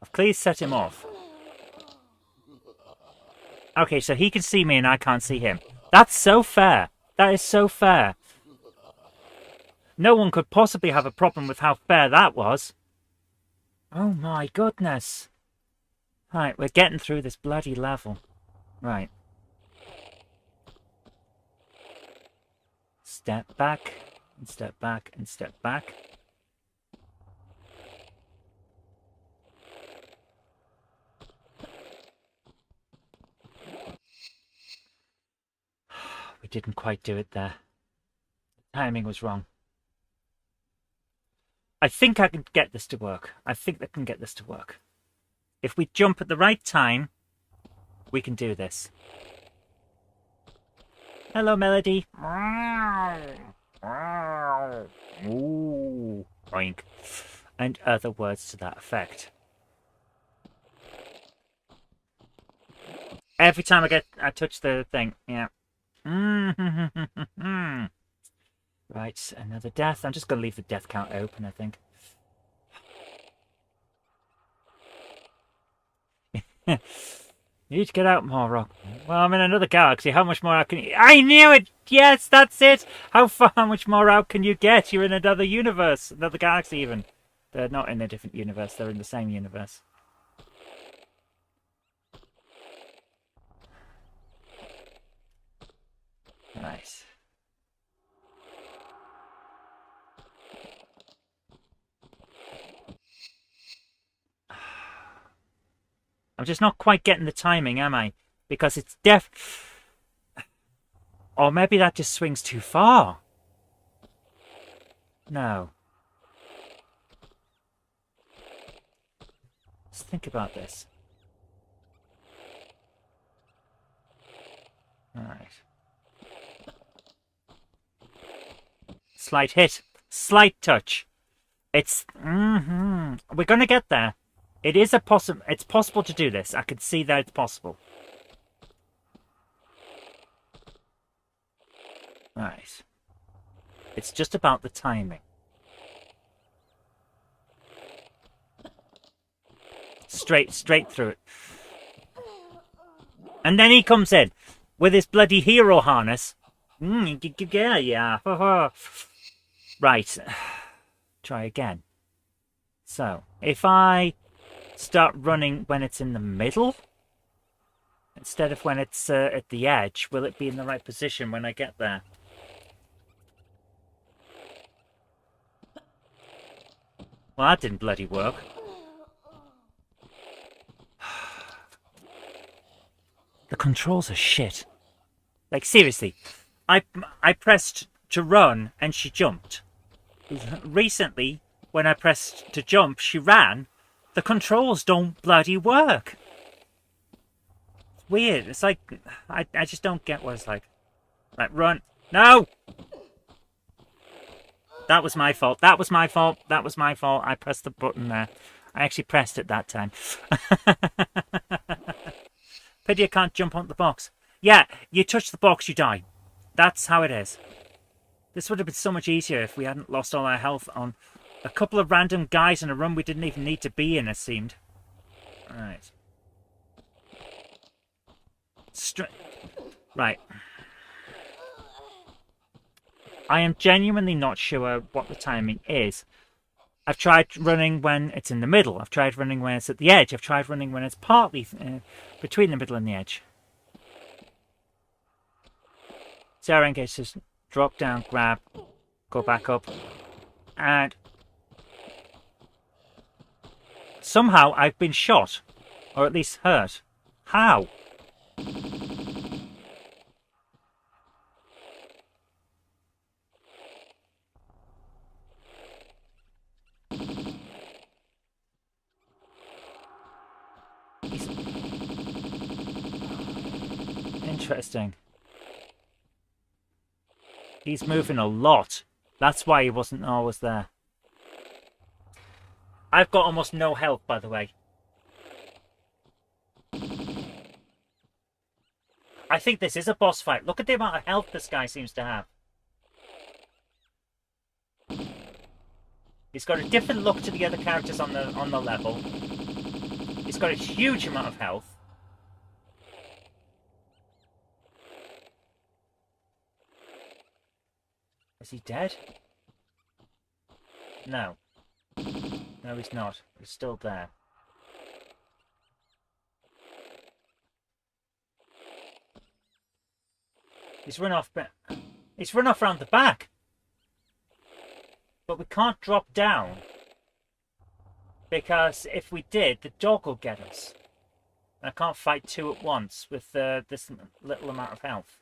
I've clearly set him off. Okay, so he can see me and I can't see him. That's so fair. That is so fair. No one could possibly have a problem with how fair that was. Oh my goodness. Right, we're getting through this bloody level. Right. Step back, and step back, and step back. We didn't quite do it there. The timing was wrong. I think I can get this to work. I think I can get this to work. If we jump at the right time, we can do this. Hello, Melody. Ooh, oink. And other words to that effect. Every time I touch the thing, yeah. Right, another death. I'm just going to leave the death count open, I think. You need to get out more, Rock. Well, I'm in another galaxy. How much more out can you... I knew it! Yes, that's it! How much more out can you get? You're in another universe. Another galaxy, even. They're not in a different universe. They're in the same universe. Nice. I'm just not quite getting the timing, am I? Because it's Or maybe that just swings too far. No. Let's think about this. Alright. Slight hit. Slight touch. It's... We're going to get there. It is it's possible to do this. I can see that it's possible. Right. It's just about the timing. Straight through it. And then he comes in with his bloody hero harness. Yeah. Right. Try again. So, if I start running when it's in the middle instead of when it's at the edge, will it be in the right position when I get there? Well, that didn't bloody work. The controls are shit. Like, seriously. I pressed to run and she jumped. Recently, when I pressed to jump, she ran. The controls don't bloody work. It's weird. It's like, I just don't get what it's like. Right, run. No! That was my fault. That was my fault. That was my fault. I pressed the button there. I actually pressed it that time. Pity I can't jump on the box. Yeah, you touch the box, you die. That's how it is. This would have been so much easier if we hadn't lost all our health on a couple of random guys in a room we didn't even need to be in, it seemed. Alright. Right. I am genuinely not sure what the timing is. I've tried running when it's in the middle. I've tried running when it's at the edge. I've tried running when it's partly between the middle and the edge. Sarah engage, just drop down, grab, go back up, and somehow I've been shot, or at least hurt. How? Interesting. He's moving a lot. That's why he wasn't always there. I've got almost no health, by the way. I think this is a boss fight. Look at the amount of health this guy seems to have. He's got a different look to the other characters on the level. He's got a huge amount of health. Is he dead? No. No, he's not. He's still there. He's run off. He's run off round the back. But we can't drop down. Because if we did, the dog will get us. And I can't fight two at once with this little amount of health.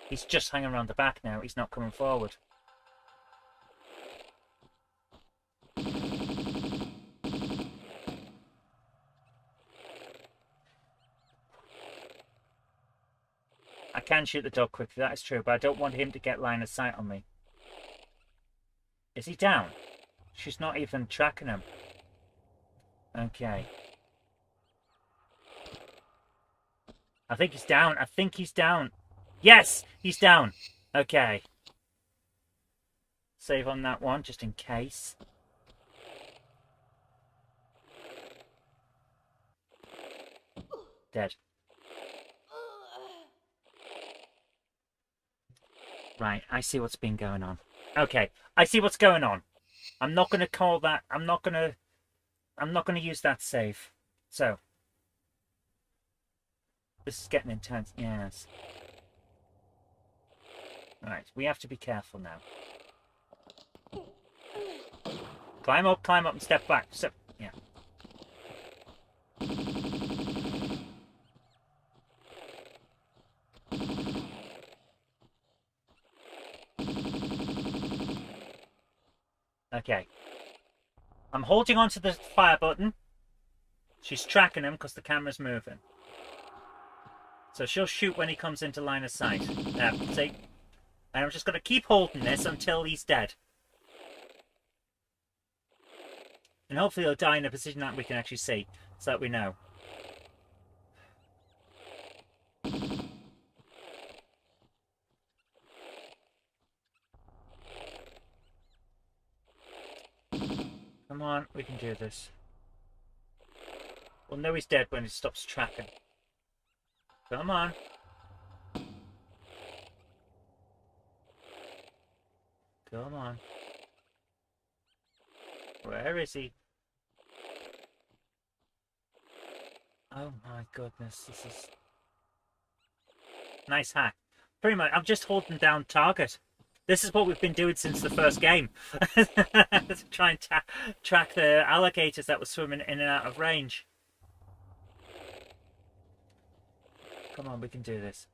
He's just hanging around the back now. He's not coming forward. I can shoot the dog quickly, that is true, but I don't want him to get line of sight on me. Is he down? She's not even tracking him. Okay. I think he's down. I think he's down. Yes! He's down. Okay. Save on that one, just in case. Dead. Right, I see what's been going on. Okay, I see what's going on. I'm not going to call that. I'm not going to use that save. So, this is getting intense. Yes. Right, we have to be careful now. Climb up, and step back. Step. Yeah. Okay. I'm holding onto the fire button. She's tracking him because the camera's moving. So she'll shoot when he comes into line of sight. See? And I'm just going to keep holding this until he's dead. And hopefully he'll die in a position that we can actually see, so that we know. Come on, we can do this. We'll know he's dead when he stops tracking. Come on. Come on. Where is he? Oh my goodness, this is... Nice hack. Pretty much, I'm just holding down target. This is what we've been doing since the first game. To try and track the alligators that were swimming in and out of range. Come on, we can do this.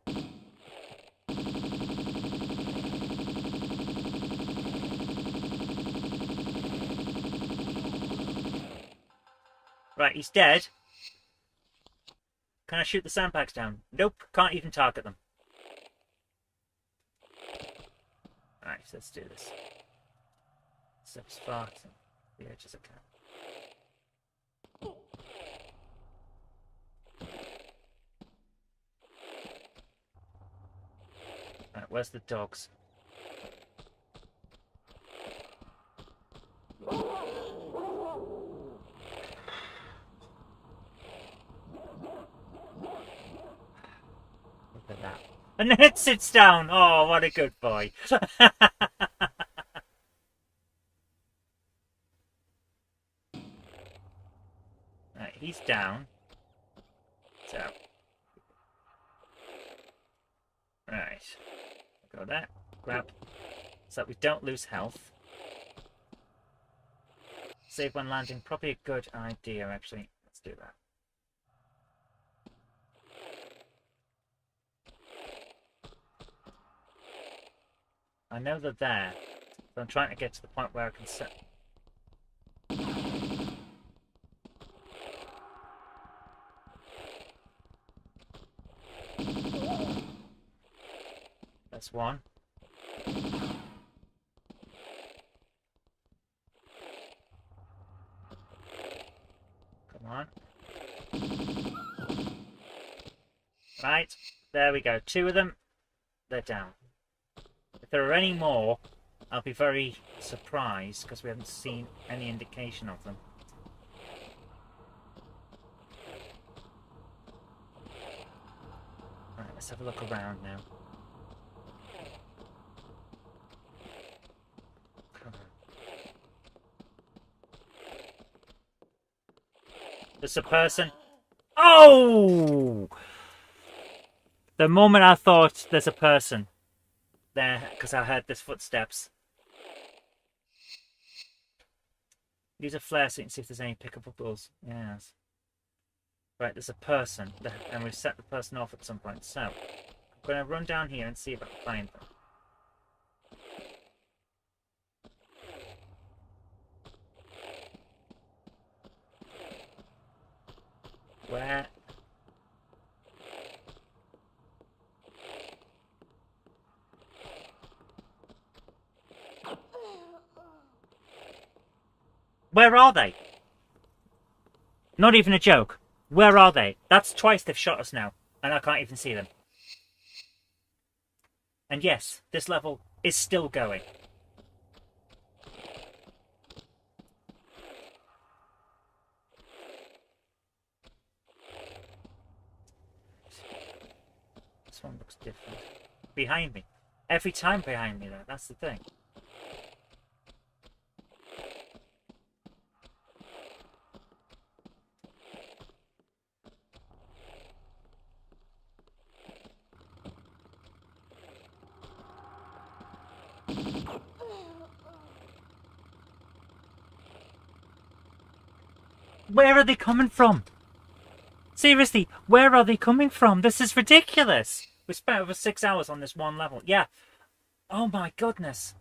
Right, he's dead. Can I shoot the sandbags down? Nope, can't even target them. Right, so let's do this. Step as far to the edge as I can. Right, where's the dogs? Look at that. And then it sits down. Oh, what a good boy. Right, he's down. So. Right. Go there. Grab. So that we don't lose health. Save when landing. Probably a good idea, actually. Let's do that. I know they're there, so I'm trying to get to the point where I can set. That's one. Come on. Right, there we go. Two of them, they're down. If there are any more, I'll be very surprised because we haven't seen any indication of them. Right, let's have a look around now. There's a person. Oh! The moment I thought there's a person there, because I heard there's footsteps. Use a flare so you can see if there's any pickables. Yes. Right, there's a person, and we've set the person off at some point. So, I'm going to run down here and see if I can find them. Where? Where are they? Not even a joke. Where are they? That's twice they've shot us now, and I can't even see them. And yes, this level is still going. This one looks different. Behind me. Every time behind me, though. That's the thing. Where are they coming from? Seriously, where are they coming from? This is ridiculous. We spent over 6 hours on this one level. Yeah. Oh my goodness.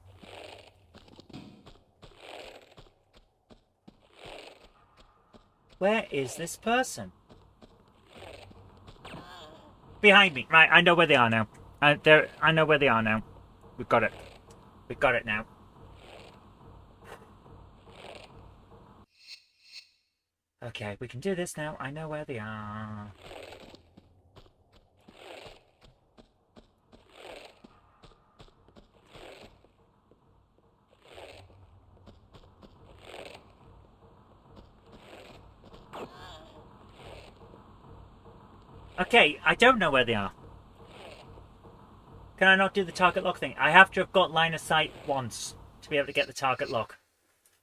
Where is this person? Behind me. Right, I know where they are now. I know where they are now. We've got it. We've got it now. Okay, we can do this now. I know where they are. Okay, I don't know where they are. Can I not do the target lock thing? I have to have got line of sight once to be able to get the target lock.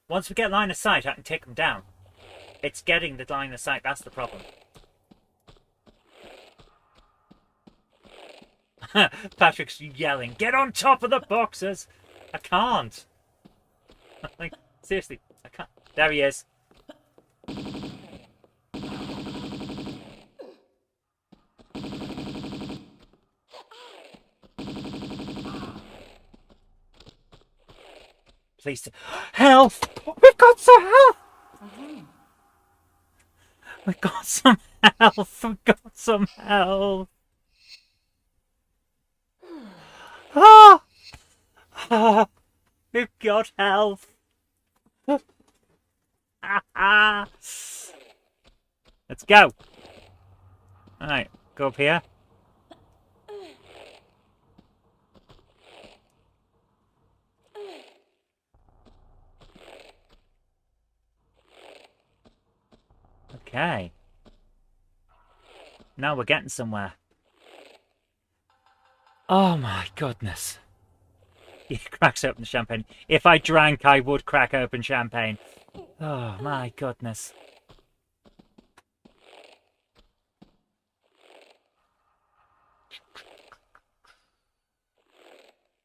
Once we get line of sight, I can take them down. It's getting the line of sight, that's the problem. Patrick's yelling, get on top of the boxes! I can't. Like, seriously, I can't. There he is. Please. Health! We've got some health! We've got some health! We've got some health! Ah! Ah! We've got health! Let's go! Alright, go up here. Okay. Now we're getting somewhere. Oh my goodness. He cracks open the champagne. If I drank, I would crack open champagne. Oh my goodness.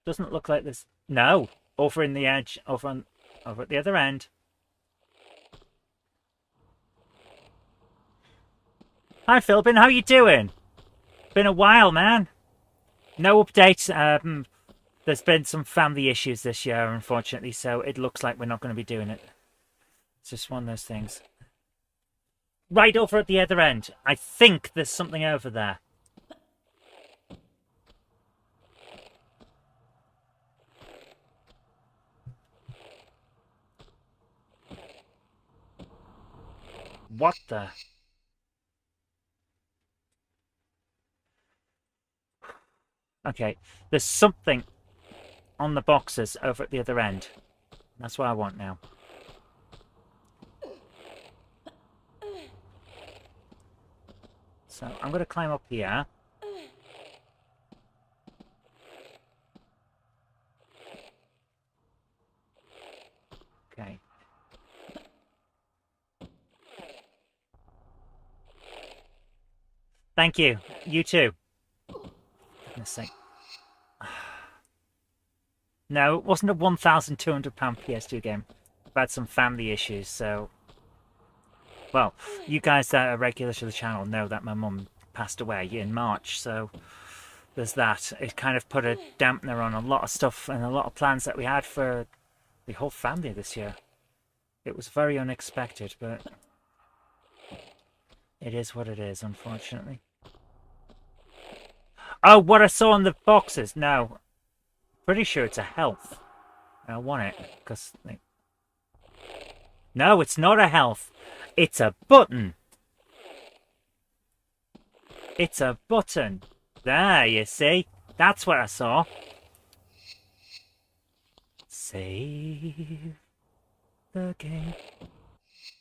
Doesn't look like this. No. Over in the edge. Over at the other end. Hi Philbin, how you doing? Been a while, man. No updates. There's been some family issues this year, unfortunately, so it looks like we're not going to be doing it. It's just one of those things. Right over at the other end. I think there's something over there. What the? Okay, there's something on the boxes over at the other end. That's what I want now. So I'm going to climb up here. Okay. Thank you. You too. Goodness sake. No, it wasn't a £1,200 PS2 game. I've had some family issues, so... Well, you guys that are regular to the channel know that my mum passed away in March, so there's that. It kind of put a dampener on a lot of stuff and a lot of plans that we had for the whole family this year. It was very unexpected, but it is what it is, unfortunately. Oh, what I saw in the boxes? No. Pretty sure it's a health. I want it, because... No, it's not a health. It's a button. It's a button. There, you see? That's what I saw. Save the game.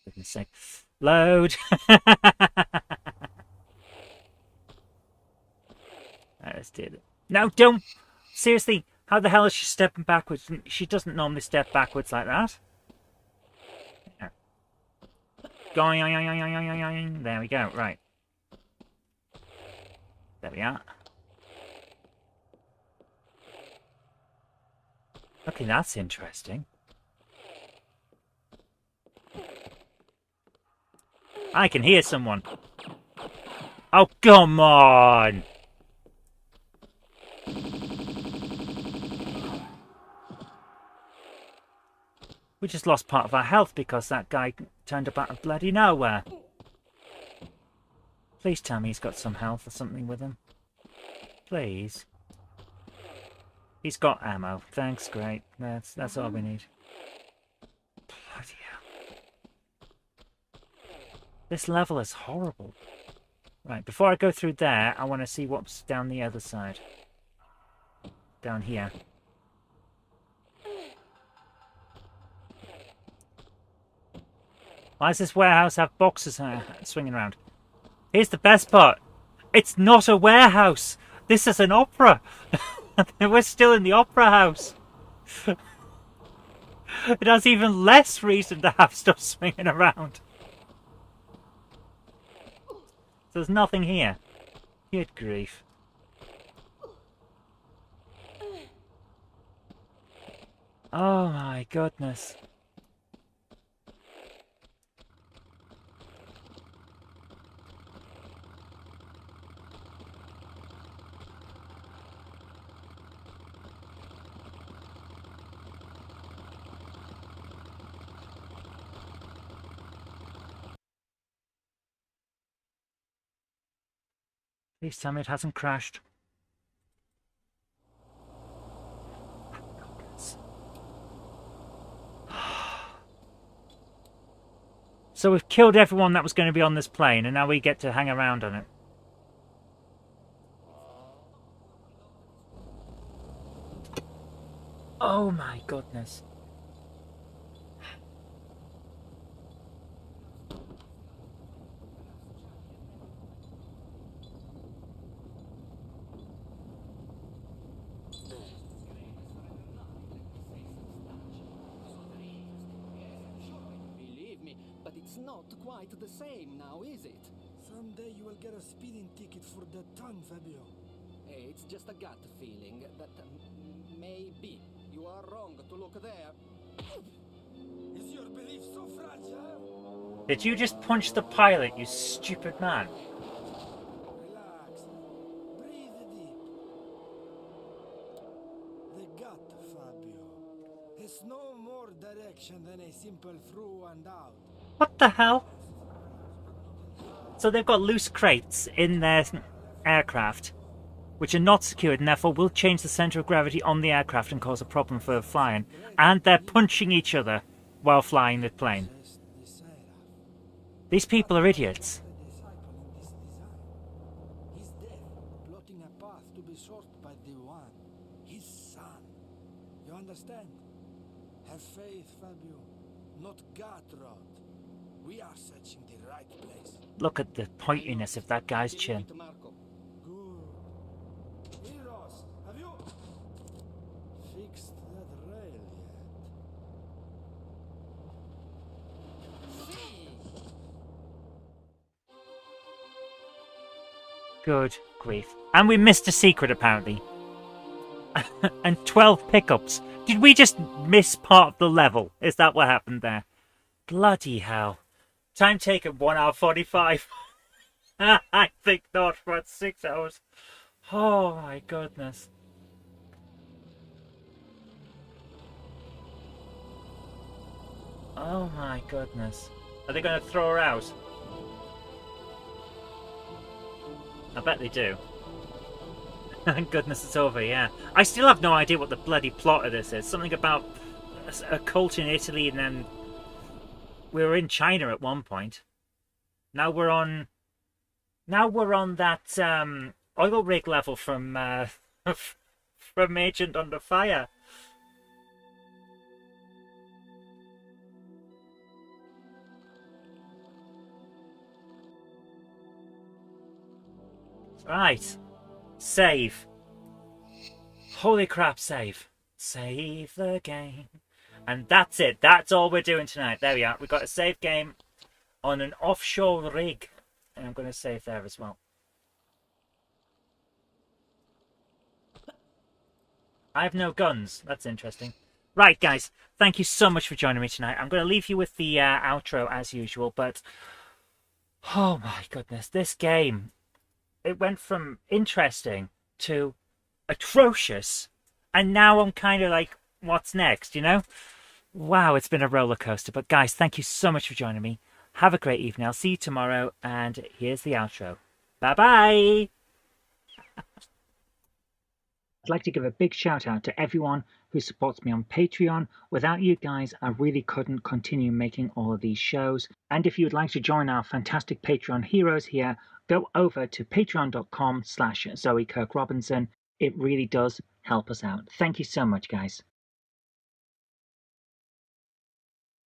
Goodness sake. Load. Let's do it. No, don't. Seriously, how the hell is she stepping backwards? She doesn't normally step backwards like that. Going. There we go. Right. There we are. Okay, that's interesting. I can hear someone. Oh, come on! We just lost part of our health because that guy turned up out of bloody nowhere. Please tell me he's got some health or something with him. Please. He's got ammo. Thanks, great. That's all we need. Bloody hell. This level is horrible. Right, before I go through there, I want to see what's down the other side. Down here. Why does this warehouse have boxes swinging around? Here's the best part. It's not a warehouse. This is an opera. We're still in the opera house. It has even less reason to have stuff swinging around. So there's nothing here. Good grief. Oh my goodness. Please tell me it hasn't crashed. So we've killed everyone that was going to be on this plane, and now we get to hang around on it. Oh my goodness. It's not quite the same now, is it? Someday you will get a speeding ticket for that tongue, Fabio. Hey, it's just a gut feeling that maybe you are wrong to look there. Is your belief so fragile? Did you just punch the pilot, you stupid man? Relax. Breathe deep. The gut, Fabio. Has no more direction than a simple through and out. What the hell? So they've got loose crates in their aircraft, which are not secured, and therefore will change the center of gravity on the aircraft and cause a problem for flying. And they're punching each other while flying the plane. These people are idiots. His death, plotting a path to be sought by the one, his son. You understand? Have faith, Fabio. Not gut rot. We are searching the right place. Look at the pointiness of that guy's chin. Good. Heroes, have you fixed that rail yet? Good grief. And we missed a secret, apparently. And 12 pickups. Did we just miss part of the level? Is that what happened there? Bloody hell. Time taken 1 hour 45. I think not, for about 6 hours. Oh my goodness. Oh my goodness. Are they going to throw her out? I bet they do. Thank goodness it's over, yeah. I still have no idea what the bloody plot of this is. Something about a cult in Italy, and then we were in China at one point. Now we're on that oil rig level from from Agent Under Fire. Right. Save. Holy crap, save. Save the game. And that's it. That's all we're doing tonight. There we are. We've got a save game on an offshore rig. And I'm going to save there as well. I have no guns. That's interesting. Right, guys. Thank you so much for joining me tonight. I'm going to leave you with the outro as usual. But, oh my goodness. This game, it went from interesting to atrocious. And now I'm kind of like, what's next, you know? Wow, it's been a roller coaster. But guys, thank you so much for joining me. Have a great evening. I'll see you tomorrow. And here's the outro. Bye-bye. I'd like to give a big shout out to everyone who supports me on Patreon. Without you guys, I really couldn't continue making all of these shows. And if you'd like to join our fantastic Patreon heroes here, go over to patreon.com/Zoe Kirk Robinson. It really does help us out. Thank you so much, guys.